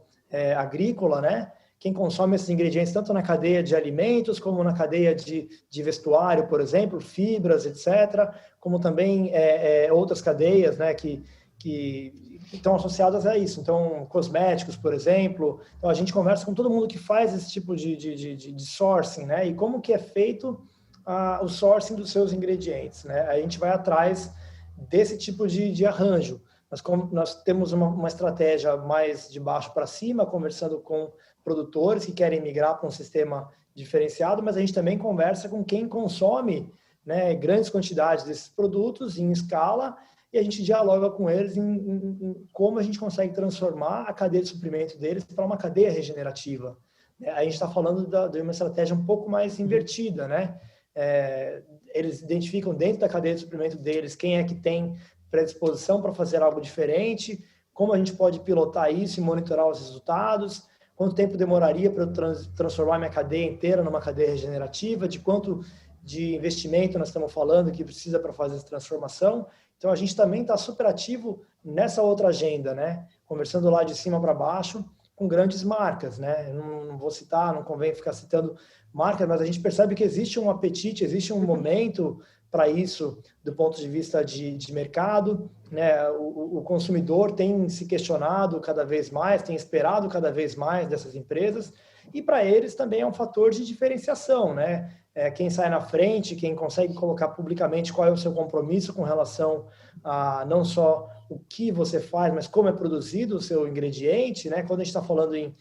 agrícola, né? Quem consome esses ingredientes tanto na cadeia de alimentos, como na cadeia de vestuário, por exemplo, fibras, etc., como também outras cadeias, né, que estão associadas a isso. Então, cosméticos, por exemplo. Então, a gente conversa com todo mundo que faz esse tipo de sourcing, né? E como que é feito o sourcing dos seus ingredientes, né? A gente vai atrás desse tipo de arranjo. Nós temos uma estratégia mais de baixo para cima, conversando com produtores que querem migrar para um sistema diferenciado, mas a gente também conversa com quem consome, né, grandes quantidades desses produtos em escala, e a gente dialoga com eles em como a gente consegue transformar a cadeia de suprimento deles para uma cadeia regenerativa. A gente está falando de uma estratégia um pouco mais invertida, né? Eles identificam dentro da cadeia de suprimento deles quem é que tem predisposição para fazer algo diferente, como a gente pode pilotar isso e monitorar os resultados, quanto tempo demoraria para eu transformar minha cadeia inteira numa cadeia regenerativa, de quanto de investimento nós estamos falando que precisa para fazer essa transformação. Então, a gente também está super ativo nessa outra agenda, né? Conversando lá de cima para baixo com grandes marcas, né? Não vou citar, não convém ficar citando marcas, mas a gente percebe que existe um apetite, existe um momento para isso do ponto de vista de mercado, né? O consumidor tem se questionado cada vez mais, tem esperado cada vez mais dessas empresas, e para eles também é um fator de diferenciação, né? quem sai na frente, quem consegue colocar publicamente qual é o seu compromisso com relação a não só o que você faz, mas como é produzido o seu ingrediente, né? Quando a gente está falando em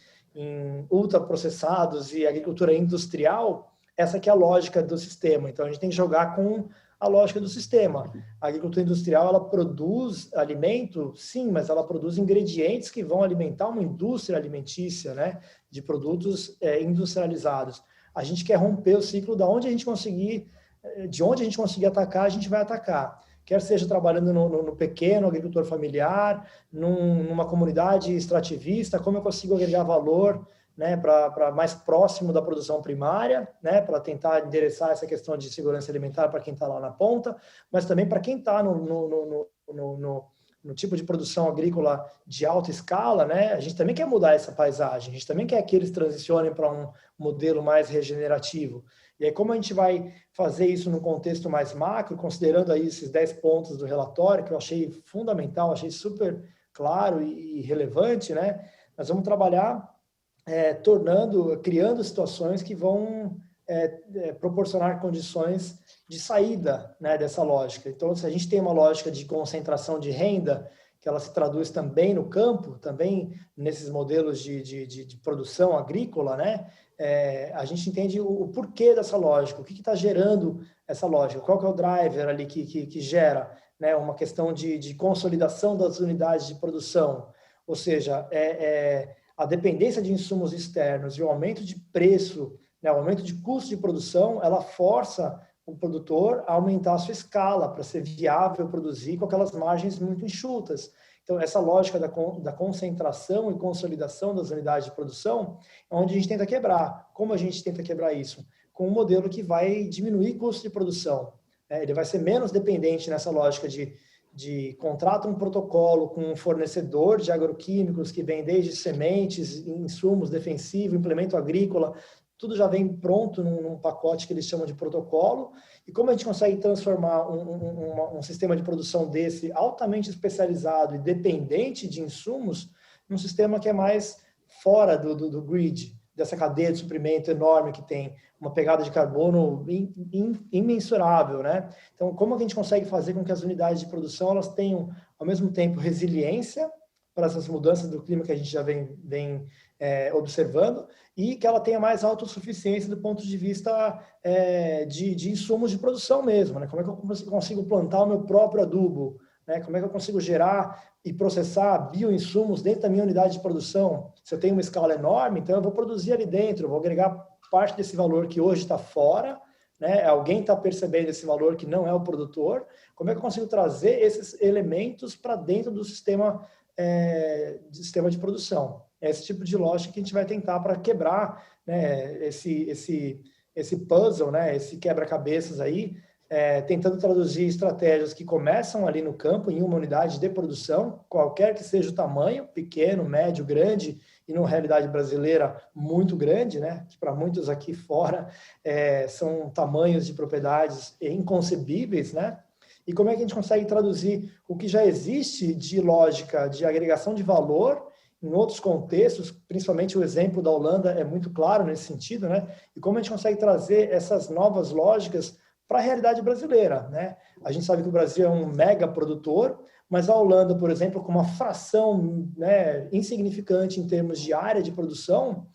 ultraprocessados e agricultura industrial, essa que é a lógica do sistema. Então, a gente tem que jogar com a lógica do sistema. A agricultura industrial, ela produz alimento, sim, mas ela produz ingredientes que vão alimentar uma indústria alimentícia, né? De produtos industrializados. A gente quer romper o ciclo de onde a gente conseguir atacar, a gente vai atacar. Quer seja trabalhando no pequeno agricultor familiar, numa comunidade extrativista, como eu consigo agregar valor, né, para mais próximo da produção primária, né, para tentar endereçar essa questão de segurança alimentar para quem está lá na ponta, mas também para quem está no tipo de produção agrícola de alta escala, né, a gente também quer mudar essa paisagem, a gente também quer que eles transicionem para um modelo mais regenerativo. E aí, como a gente vai fazer isso num contexto mais macro, considerando aí esses 10 pontos do relatório, que eu achei fundamental, achei super claro e relevante, né? Nós vamos trabalhar criando situações que vão proporcionar condições de saída, né, dessa lógica. Então, se a gente tem uma lógica de concentração de renda, que ela se traduz também no campo, também nesses modelos de produção agrícola, né? A gente entende o porquê dessa lógica, o que está gerando essa lógica, qual que é o driver ali que gera, né, uma questão de consolidação das unidades de produção, ou seja, a dependência de insumos externos e o aumento de preço, né, o aumento de custo de produção, ela força o produtor a aumentar a sua escala para ser viável produzir com aquelas margens muito enxutas. Então, essa lógica da concentração e consolidação das unidades de produção é onde a gente tenta quebrar. Como a gente tenta quebrar isso? Com um modelo que vai diminuir custo de produção. Ele vai ser menos dependente nessa lógica de contrata um protocolo com um fornecedor de agroquímicos que vem desde sementes, insumos defensivos, implemento agrícola, tudo já vem pronto num pacote que eles chamam de protocolo. E como a gente consegue transformar um sistema de produção desse altamente especializado e dependente de insumos num sistema que é mais fora do grid, dessa cadeia de suprimento enorme que tem uma pegada de carbono imensurável, né? Então, como a gente consegue fazer com que as unidades de produção elas tenham, ao mesmo tempo, resiliência para essas mudanças do clima que a gente já vem observando, e que ela tenha mais autossuficiência do ponto de vista de insumos de produção mesmo, né? Como é que eu consigo plantar o meu próprio adubo, né? Como é que eu consigo gerar e processar bioinsumos dentro da minha unidade de produção? Se eu tenho uma escala enorme, então eu vou produzir ali dentro, eu vou agregar parte desse valor que hoje está fora, né? Alguém está percebendo esse valor que não é o produtor. Como é que eu consigo trazer esses elementos para dentro do sistema de produção? É esse tipo de lógica que a gente vai tentar para quebrar, né, esse puzzle, né, esse quebra-cabeças aí, tentando traduzir estratégias que começam ali no campo, em uma unidade de produção, qualquer que seja o tamanho, pequeno, médio, grande, e na realidade brasileira muito grande, né, que para muitos aqui fora são tamanhos de propriedades inconcebíveis, né? E como é que a gente consegue traduzir o que já existe de lógica de agregação de valor em outros contextos, principalmente o exemplo da Holanda é muito claro nesse sentido, né? E como a gente consegue trazer essas novas lógicas para a realidade brasileira, né? A gente sabe que o Brasil é um mega produtor, mas a Holanda, por exemplo, com uma fração, né, insignificante em termos de área de produção,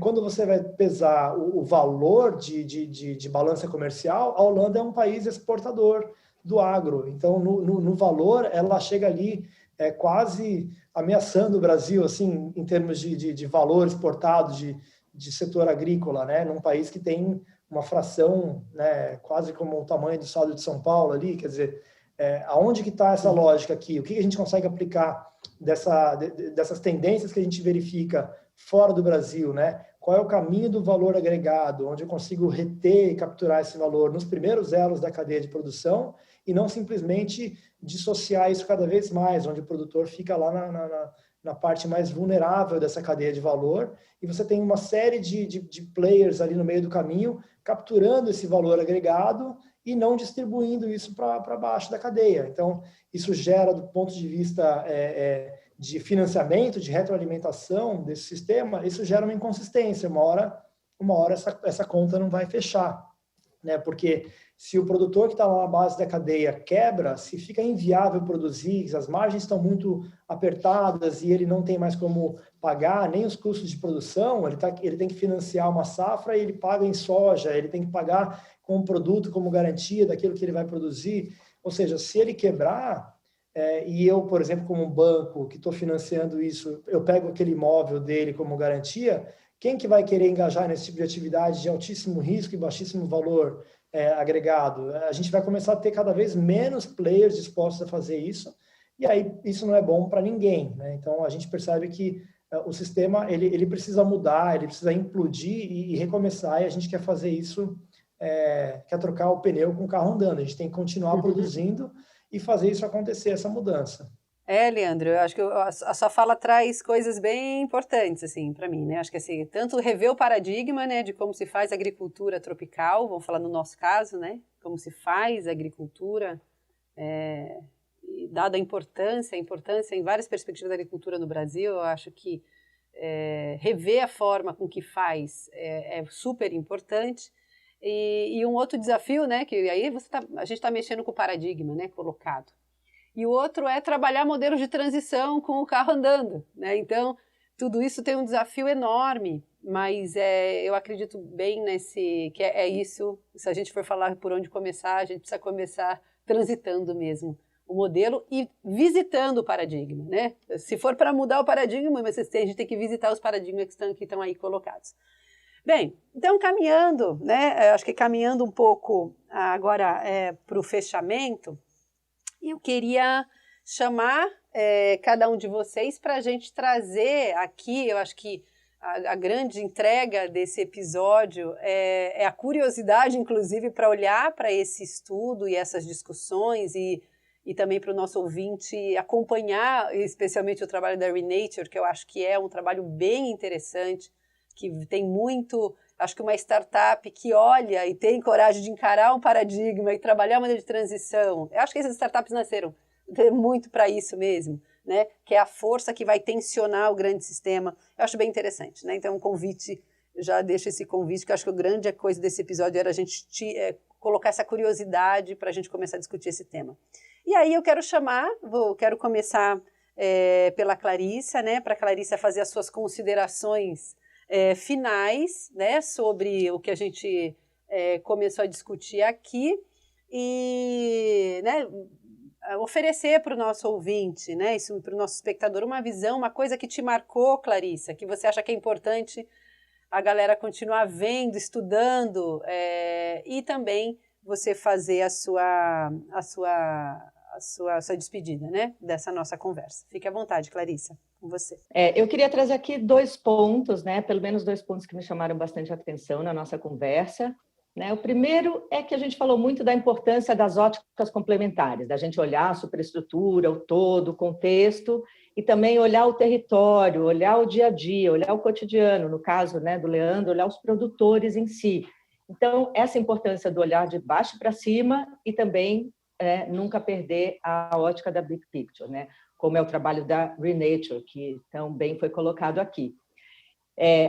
quando você vai pesar o valor de balança comercial, a Holanda é um país exportador do agro. Então, no valor, ela chega ali quase ameaçando o Brasil, assim, em termos de valor exportado de setor agrícola, né? Num país que tem uma fração, né, quase como o tamanho do estado de São Paulo ali, quer dizer, aonde que está essa lógica aqui? O que a gente consegue aplicar dessas tendências que a gente verifica fora do Brasil, né? Qual é o caminho do valor agregado, onde eu consigo reter e capturar esse valor nos primeiros elos da cadeia de produção e não simplesmente dissociar isso cada vez mais, onde o produtor fica lá na parte mais vulnerável dessa cadeia de valor e você tem uma série de players ali no meio do caminho capturando esse valor agregado e não distribuindo isso para baixo da cadeia. Então, isso gera, do ponto de vista de financiamento, de retroalimentação desse sistema, isso gera uma inconsistência. Uma hora essa conta não vai fechar. né? Porque se o produtor que está lá na base da cadeia quebra, se fica inviável produzir, as margens estão muito apertadas e ele não tem mais como pagar nem os custos de produção, ele tem que financiar uma safra e ele paga em soja, ele tem que pagar com um produto como garantia daquilo que ele vai produzir. Ou seja, se ele quebrar, e eu, por exemplo, como um banco que estou financiando isso, eu pego aquele imóvel dele como garantia, quem que vai querer engajar nesse tipo de atividade de altíssimo risco e baixíssimo valor agregado? A gente vai começar a ter cada vez menos players dispostos a fazer isso, e aí isso não é bom para ninguém, né? Então, a gente percebe que o sistema ele precisa mudar, ele precisa implodir e recomeçar, e a gente quer fazer isso, quer trocar o pneu com o carro andando. A gente tem que continuar produzindo e fazer isso acontecer, essa mudança. Leandro, eu acho que a sua fala traz coisas bem importantes, assim, para mim, né? Acho que, assim, tanto rever o paradigma, né, de como se faz agricultura tropical, vamos falar no nosso caso, né, como se faz agricultura, dada a importância em várias perspectivas da agricultura no Brasil, eu acho que rever a forma com que faz é super importante. E um outro desafio, né, que aí a gente está mexendo com o paradigma, né, colocado. E o outro é trabalhar modelos de transição com o carro andando, né? Então, tudo isso tem um desafio enorme, mas eu acredito bem que é isso. Se a gente for falar por onde começar, a gente precisa começar transitando mesmo o modelo e visitando o paradigma, né? Se for para mudar o paradigma, a gente tem que visitar os paradigmas que estão aí colocados. Bem, então caminhando, né? Acho que caminhando um pouco agora para o fechamento, eu queria chamar cada um de vocês para a gente trazer aqui, eu acho que a grande entrega desse episódio é a curiosidade, inclusive, para olhar para esse estudo e essas discussões e também para o nosso ouvinte acompanhar, especialmente o trabalho da Renature, que eu acho que é um trabalho bem interessante, que tem muito... Acho que uma startup que olha e tem coragem de encarar um paradigma e trabalhar uma maneira de transição, eu acho que essas startups nasceram muito para isso mesmo, né? Que é a força que vai tensionar o grande sistema. Eu acho bem interessante, né? Então, já deixo esse convite, que eu acho que a grande coisa desse episódio era a gente colocar essa curiosidade para a gente começar a discutir esse tema. E aí eu quero quero começar pela Clarissa, né? Para a Clarissa fazer as suas considerações finais, né, sobre o que a gente começou a discutir aqui e, né, oferecer para o nosso ouvinte, né, isso para o nosso espectador, uma visão, uma coisa que te marcou, Clarissa, que você acha que é importante a galera continuar vendo, estudando e também você fazer a sua despedida, né, dessa nossa conversa. Fique à vontade, Clarissa. Com você. Eu queria trazer aqui 2 pontos, né? Pelo menos 2 pontos que me chamaram bastante atenção na nossa conversa. Né? O primeiro é que a gente falou muito da importância das óticas complementares, da gente olhar a superestrutura, o todo, o contexto, e também olhar o território, olhar o dia a dia, olhar o cotidiano, no caso, né, do Leandro, olhar os produtores em si. Então, essa importância do olhar de baixo para cima e também nunca perder a ótica da big picture, né? Como é o trabalho da Renature, que também foi colocado aqui.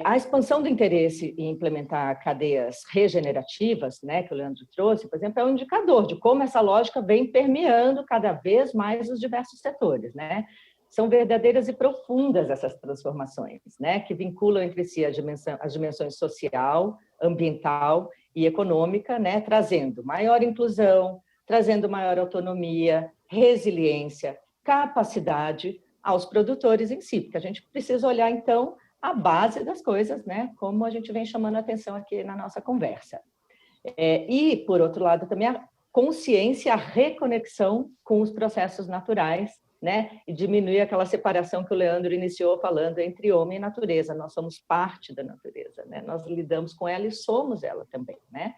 A expansão do interesse em implementar cadeias regenerativas, né, que o Leandro trouxe, por exemplo, é um indicador de como essa lógica vem permeando cada vez mais os diversos setores, né? São verdadeiras e profundas essas transformações, né, que vinculam entre si as dimensões social, ambiental e econômica, né, trazendo maior inclusão, trazendo maior autonomia, resiliência, capacidade aos produtores em si, porque a gente precisa olhar, então, a base das coisas, né? Como a gente vem chamando a atenção aqui na nossa conversa. E, por outro lado, também a consciência, a reconexão com os processos naturais, né? E diminuir aquela separação que o Leandro iniciou falando entre homem e natureza. Nós somos parte da natureza, né? Nós lidamos com ela e somos ela também, né?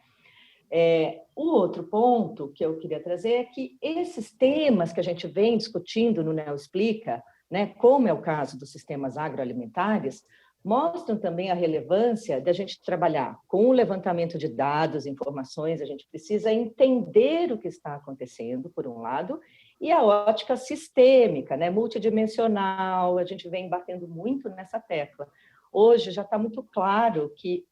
O outro ponto que eu queria trazer é que esses temas que a gente vem discutindo no Neo Explica, né, como é o caso dos sistemas agroalimentares, mostram também a relevância de a gente trabalhar com o levantamento de dados, informações, a gente precisa entender o que está acontecendo, por um lado, e a ótica sistêmica, né, multidimensional, a gente vem batendo muito nessa tecla. Hoje já está muito claro que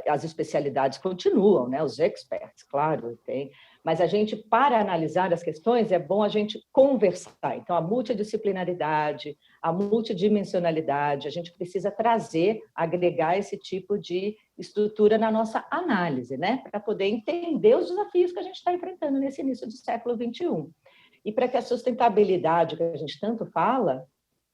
as especialidades continuam, né? Os experts, claro, tem. Mas a gente, para analisar as questões, é bom a gente conversar. Então, a multidisciplinaridade, a multidimensionalidade, a gente precisa trazer, agregar esse tipo de estrutura na nossa análise, né? Para poder entender os desafios que a gente está enfrentando nesse início do século XXI. E para que a sustentabilidade, que a gente tanto fala,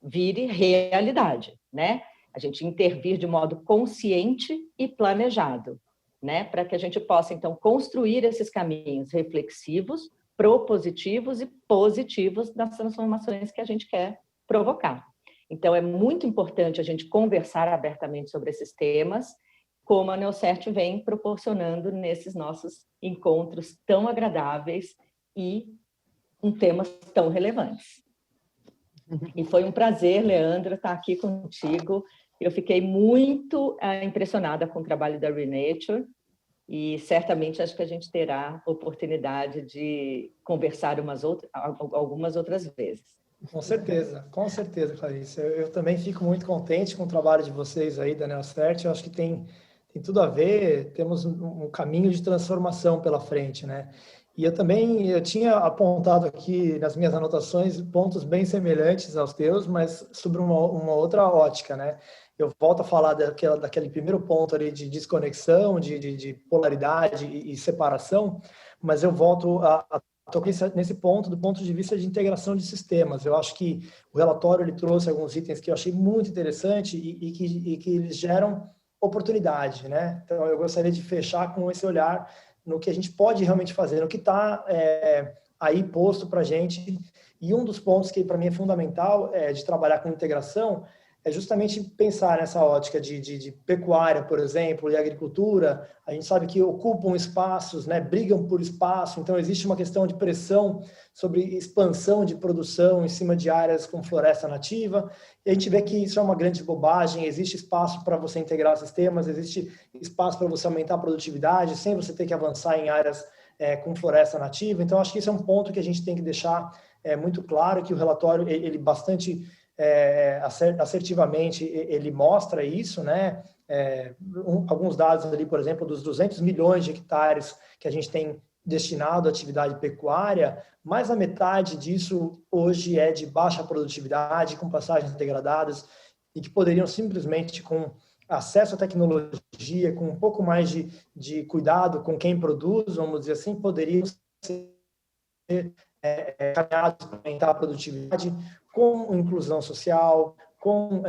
vire realidade, né? A gente intervir de modo consciente e planejado, né? Para que a gente possa, então, construir esses caminhos reflexivos, propositivos e positivos nas transformações que a gente quer provocar. Então, é muito importante a gente conversar abertamente sobre esses temas, como a Neocert vem proporcionando nesses nossos encontros tão agradáveis e em temas tão relevantes. E foi um prazer, Leandro, estar aqui contigo. Eu fiquei muito impressionada com o trabalho da Renature e certamente acho que a gente terá oportunidade de conversar algumas outras vezes. Com certeza, Clarice. Eu também fico muito contente com o trabalho de vocês aí, da Neocert. Eu acho que tem tudo a ver, temos um caminho de transformação pela frente, né? E eu tinha apontado aqui nas minhas anotações pontos bem semelhantes aos teus, mas sobre uma outra ótica, né? Eu volto a falar daquele primeiro ponto ali de desconexão, de polaridade e separação, mas eu volto a tocar nesse ponto, do ponto de vista de integração de sistemas. Eu acho que o relatório ele trouxe alguns itens que eu achei muito interessante e que eles geram oportunidade, né? Então, eu gostaria de fechar com esse olhar no que a gente pode realmente fazer, no que está aí posto para a gente. E um dos pontos que, para mim, é fundamental de trabalhar com integração é justamente pensar nessa ótica de pecuária, por exemplo, e agricultura. A gente sabe que ocupam espaços, né, brigam por espaço, então existe uma questão de pressão sobre expansão de produção em cima de áreas com floresta nativa, e a gente vê que isso é uma grande bobagem. Existe espaço para você integrar sistemas, existe espaço para você aumentar a produtividade, sem você ter que avançar em áreas com floresta nativa. Então, acho que isso é um ponto que a gente tem que deixar muito claro, que o relatório, ele bastante assertivamente, ele mostra isso, né? Alguns dados ali, por exemplo, dos 200 milhões de hectares que a gente tem destinado à atividade pecuária, mais da metade disso hoje é de baixa produtividade, com passagens degradadas, e que poderiam simplesmente, com acesso à tecnologia, com um pouco mais de cuidado com quem produz, vamos dizer assim, poderiam ser caminhados para aumentar a produtividade, com inclusão social, com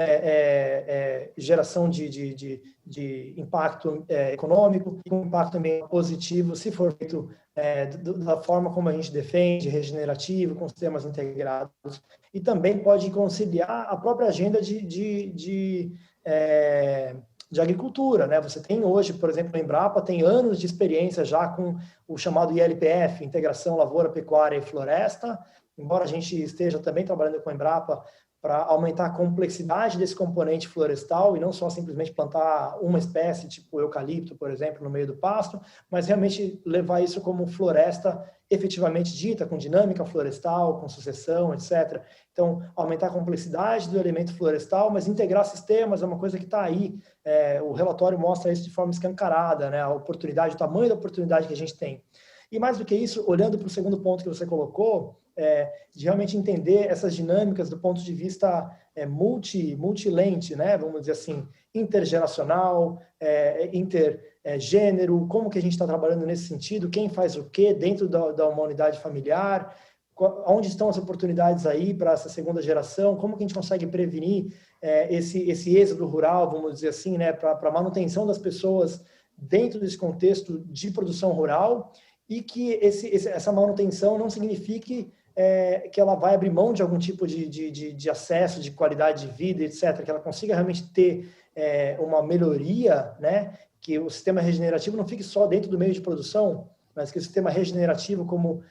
geração de impacto econômico, e com impacto também positivo, se for feito da forma como a gente defende, regenerativo, com sistemas integrados, e também pode conciliar a própria agenda de agricultura, né? Você tem hoje, por exemplo, a Embrapa tem anos de experiência já com o chamado ILPF, Integração Lavoura, Pecuária e Floresta, embora a gente esteja também trabalhando com a Embrapa para aumentar a complexidade desse componente florestal e não só simplesmente plantar uma espécie, tipo eucalipto, por exemplo, no meio do pasto, mas realmente levar isso como floresta efetivamente dita, com dinâmica florestal, com sucessão, etc. Então, aumentar a complexidade do elemento florestal, mas integrar sistemas é uma coisa que está aí. O relatório mostra isso de forma escancarada, né? A oportunidade, o tamanho da oportunidade que a gente tem. E mais do que isso, olhando para o segundo ponto que você colocou, de realmente entender essas dinâmicas do ponto de vista multilente, né? Vamos dizer assim, intergeracional, intergênero, como que a gente está trabalhando nesse sentido, quem faz o quê dentro da uma unidade familiar, onde estão as oportunidades aí para essa segunda geração, como que a gente consegue prevenir esse êxodo rural, vamos dizer assim, né? Para a manutenção das pessoas dentro desse contexto de produção rural, e que essa manutenção não signifique que ela vai abrir mão de algum tipo de acesso, de qualidade de vida, etc., que ela consiga realmente ter uma melhoria, né? Que o sistema regenerativo não fique só dentro do meio de produção, mas que o sistema regenerativo, como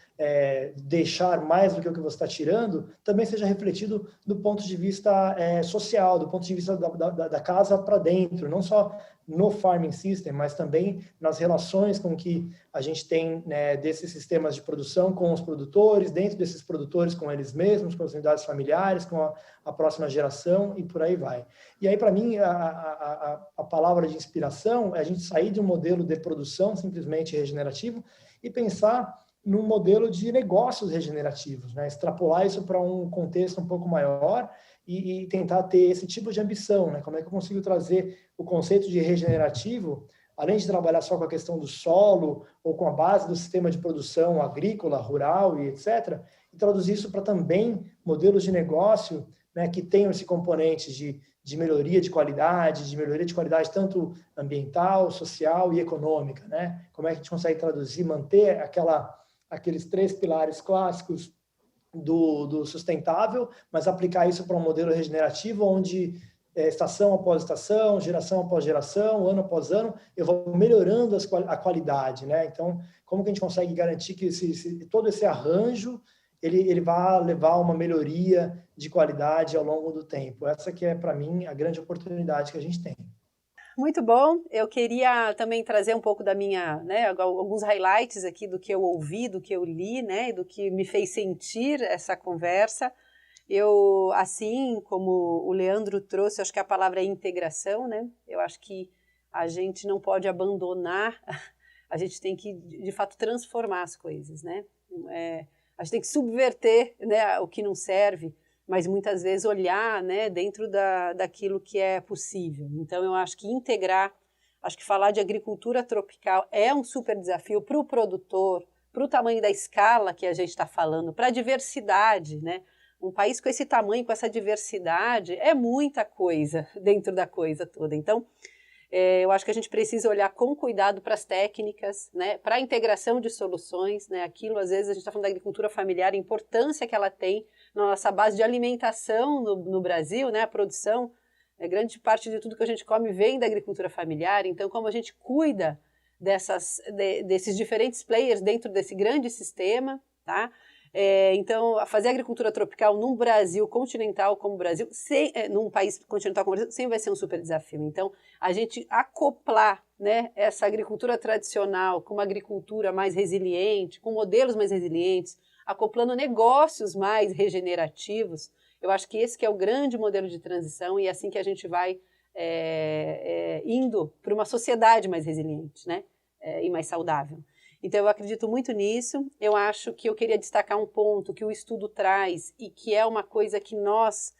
deixar mais do que o que você está tirando, também seja refletido do ponto de vista social, do ponto de vista da casa para dentro, não só no farming system, mas também nas relações com que a gente tem, né, desses sistemas de produção com os produtores, dentro desses produtores com eles mesmos, com as unidades familiares, com a próxima geração e por aí vai. E aí, para mim, a palavra de inspiração é a gente sair de um modelo de produção simplesmente regenerativo e pensar num modelo de negócios regenerativos, né? Extrapolar isso para um contexto um pouco maior e tentar ter esse tipo de ambição, né? Como é que eu consigo trazer o conceito de regenerativo, além de trabalhar só com a questão do solo ou com a base do sistema de produção agrícola, rural e etc., e traduzir isso para também modelos de negócio, né, que tenham esse componente de melhoria de qualidade tanto ambiental, social e econômica, né? Como é que a gente consegue traduzir, manter aqueles 3 pilares clássicos do sustentável, mas aplicar isso para um modelo regenerativo, onde estação após estação, geração após geração, ano após ano, eu vou melhorando a qualidade, né? Então, como que a gente consegue garantir que todo esse arranjo ele vai levar a uma melhoria de qualidade ao longo do tempo? Essa que é, para mim, a grande oportunidade que a gente tem. Muito bom. Eu queria também trazer um pouco da minha, né, alguns highlights aqui do que eu ouvi, do que eu li, né, e do que me fez sentir essa conversa. Eu, assim como o Leandro trouxe, acho que a palavra é integração, né? Eu acho que a gente não pode abandonar, a gente tem que, de fato, transformar as coisas, né? A gente tem que subverter, né, o que não serve, mas muitas vezes olhar, né, dentro daquilo que é possível. Então, eu acho que integrar, acho que falar de agricultura tropical é um super desafio para o produtor, para o tamanho da escala que a gente está falando, para a diversidade, né? Um país com esse tamanho, com essa diversidade, é muita coisa dentro da coisa toda. Então, eu acho que a gente precisa olhar com cuidado para as técnicas, né, para a integração de soluções, né, aquilo, às vezes, a gente está falando da agricultura familiar, a importância que ela tem na nossa base de alimentação no Brasil, né, a produção, grande parte de tudo que a gente come vem da agricultura familiar, então como a gente cuida desses diferentes players dentro desse grande sistema, tá? Então, fazer agricultura tropical num Brasil continental como o Brasil, num país continental como o Brasil, sempre vai ser um super desafio. Então, a gente acoplar, né, essa agricultura tradicional com uma agricultura mais resiliente, com modelos mais resilientes, acoplando negócios mais regenerativos, eu acho que esse que é o grande modelo de transição e é assim que a gente vai indo para uma sociedade mais resiliente, né, e mais saudável. Então, eu acredito muito nisso. Eu acho que eu queria destacar um ponto que o estudo traz e que é uma coisa que nós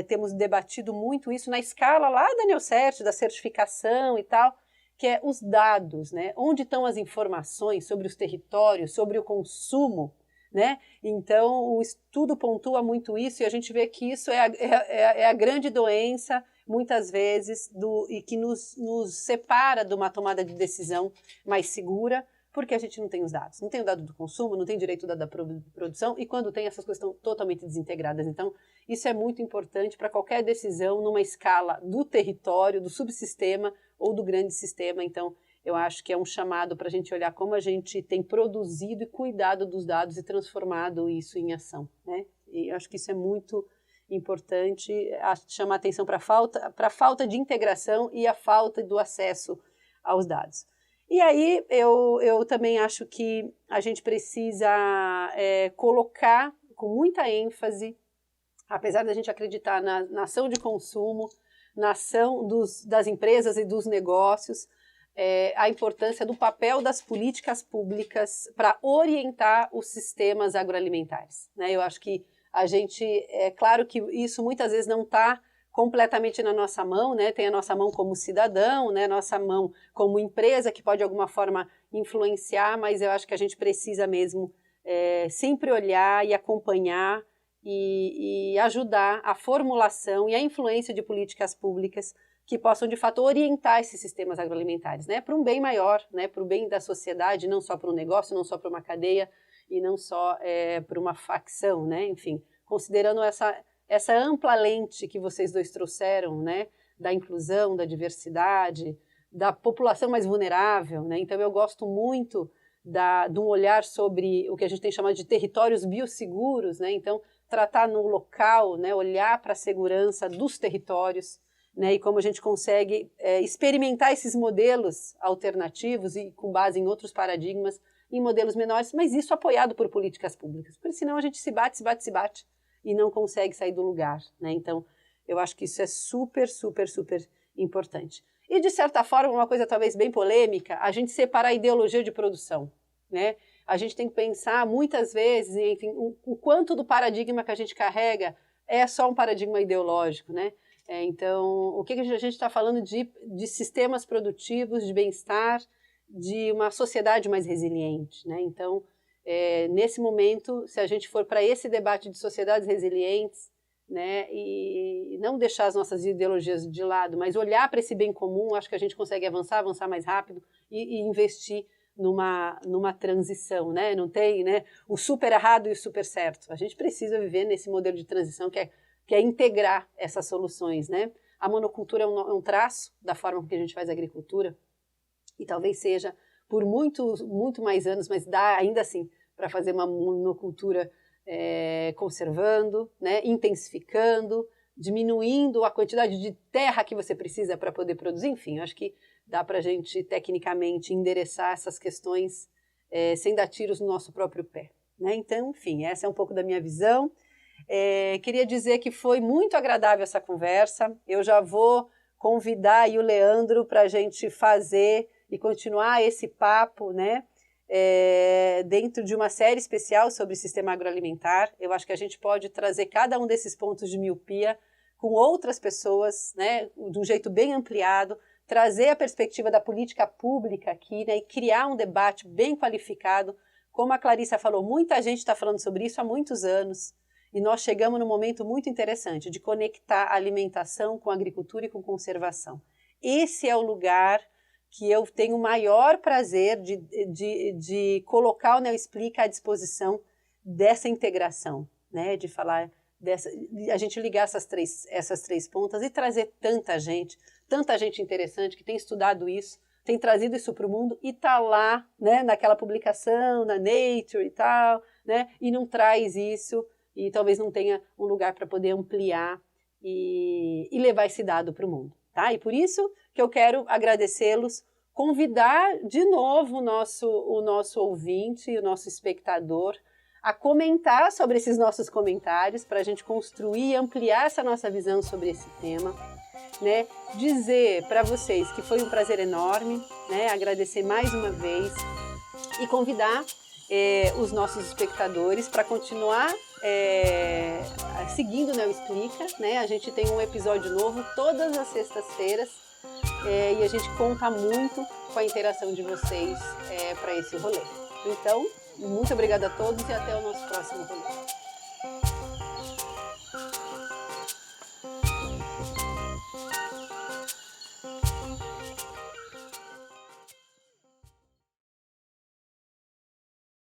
temos debatido muito isso na escala lá da Neocert, da certificação e tal, que é os dados, né? Onde estão as informações sobre os territórios, sobre o consumo, né? Então, o estudo pontua muito isso e a gente vê que isso é a grande doença, muitas vezes, e que nos separa de uma tomada de decisão mais segura, porque a gente não tem os dados. Não tem o dado do consumo, não tem direito da produção, e quando tem, essas coisas estão totalmente desintegradas. Então, isso é muito importante para qualquer decisão numa escala do território, do subsistema ou do grande sistema. Então, eu acho que é um chamado para a gente olhar como a gente tem produzido e cuidado dos dados e transformado isso em ação, né? E eu acho que isso é muito importante, chamar atenção para a falta de integração e a falta do acesso aos dados. E aí eu também acho que a gente precisa colocar com muita ênfase, apesar da gente acreditar na ação de consumo, na ação das empresas e dos negócios, a importância do papel das políticas públicas para orientar os sistemas agroalimentares, né? Eu acho que é claro que isso muitas vezes não está completamente na nossa mão, né? Tem a nossa mão como cidadão, né? Nossa mão como empresa que pode de alguma forma influenciar, mas eu acho que a gente precisa mesmo sempre olhar e acompanhar e ajudar a formulação e a influência de políticas públicas que possam de fato orientar esses sistemas agroalimentares, né? Para um bem maior, né? Para o bem da sociedade, não só para um negócio, não só para uma cadeia e não só para uma facção, né? Enfim, considerando essa ampla lente que vocês dois trouxeram, né, da inclusão, da diversidade, da população mais vulnerável, né? Então eu gosto muito de um olhar sobre o que a gente tem chamado de territórios biosseguros, né? Então tratar no local, né, olhar para a segurança dos territórios, né, e como a gente consegue experimentar esses modelos alternativos e com base em outros paradigmas, em modelos menores, mas isso apoiado por políticas públicas, porque senão a gente se bate e não consegue sair do lugar, né? Então, eu acho que isso é super, super, super importante. E, de certa forma, uma coisa talvez bem polêmica, a gente separar a ideologia de produção, né? A gente tem que pensar, muitas vezes, enfim, o quanto do paradigma que a gente carrega é só um paradigma ideológico, né? Então, o que a gente está falando de sistemas produtivos, de bem-estar, de uma sociedade mais resiliente, né? Então, nesse momento, se a gente for para esse debate de sociedades resilientes, né, e não deixar as nossas ideologias de lado, mas olhar para esse bem comum, acho que a gente consegue avançar mais rápido e investir numa transição, né? Não tem, né, o super errado e o super certo. A gente precisa viver nesse modelo de transição que é integrar essas soluções, né? A monocultura é um traço da forma que a gente faz agricultura e talvez seja por muito mais anos, mas dá ainda assim para fazer uma monocultura conservando, né, intensificando, diminuindo a quantidade de terra que você precisa para poder produzir. Enfim, eu acho que dá para a gente tecnicamente endereçar essas questões sem dar tiros no nosso próprio pé, né? Então, enfim, essa é um pouco da minha visão. Queria dizer que foi muito agradável essa conversa. Eu já vou convidar aí o Leandro para a gente fazer e continuar esse papo, né? Dentro de uma série especial sobre o sistema agroalimentar. Eu acho que a gente pode trazer cada um desses pontos de miopia com outras pessoas, né, de um jeito bem ampliado, trazer a perspectiva da política pública aqui, né, e criar um debate bem qualificado. Como a Clarissa falou, muita gente está falando sobre isso há muitos anos e nós chegamos num momento muito interessante de conectar a alimentação com a agricultura e com conservação. Esse é o lugar que eu tenho o maior prazer de colocar o Neoexplica à disposição dessa integração, né? De falar a gente ligar essas três pontas e trazer tanta gente interessante que tem estudado isso, tem trazido isso para o mundo e está lá, né, naquela publicação, na Nature e tal, né, e não traz isso e talvez não tenha um lugar para poder ampliar e levar esse dado para o mundo. Tá? E por isso que eu quero agradecê-los, convidar de novo o nosso ouvinte, o nosso espectador, a comentar sobre esses nossos comentários para a gente construir e ampliar essa nossa visão sobre esse tema, né? Dizer para vocês que foi um prazer enorme, né? Agradecer mais uma vez e convidar os nossos espectadores para continuar seguindo o Neoexplica, né? A gente tem um episódio novo todas as sextas-feiras e a gente conta muito com a interação de vocês para esse rolê. Então, muito obrigada a todos e até o nosso próximo rolê.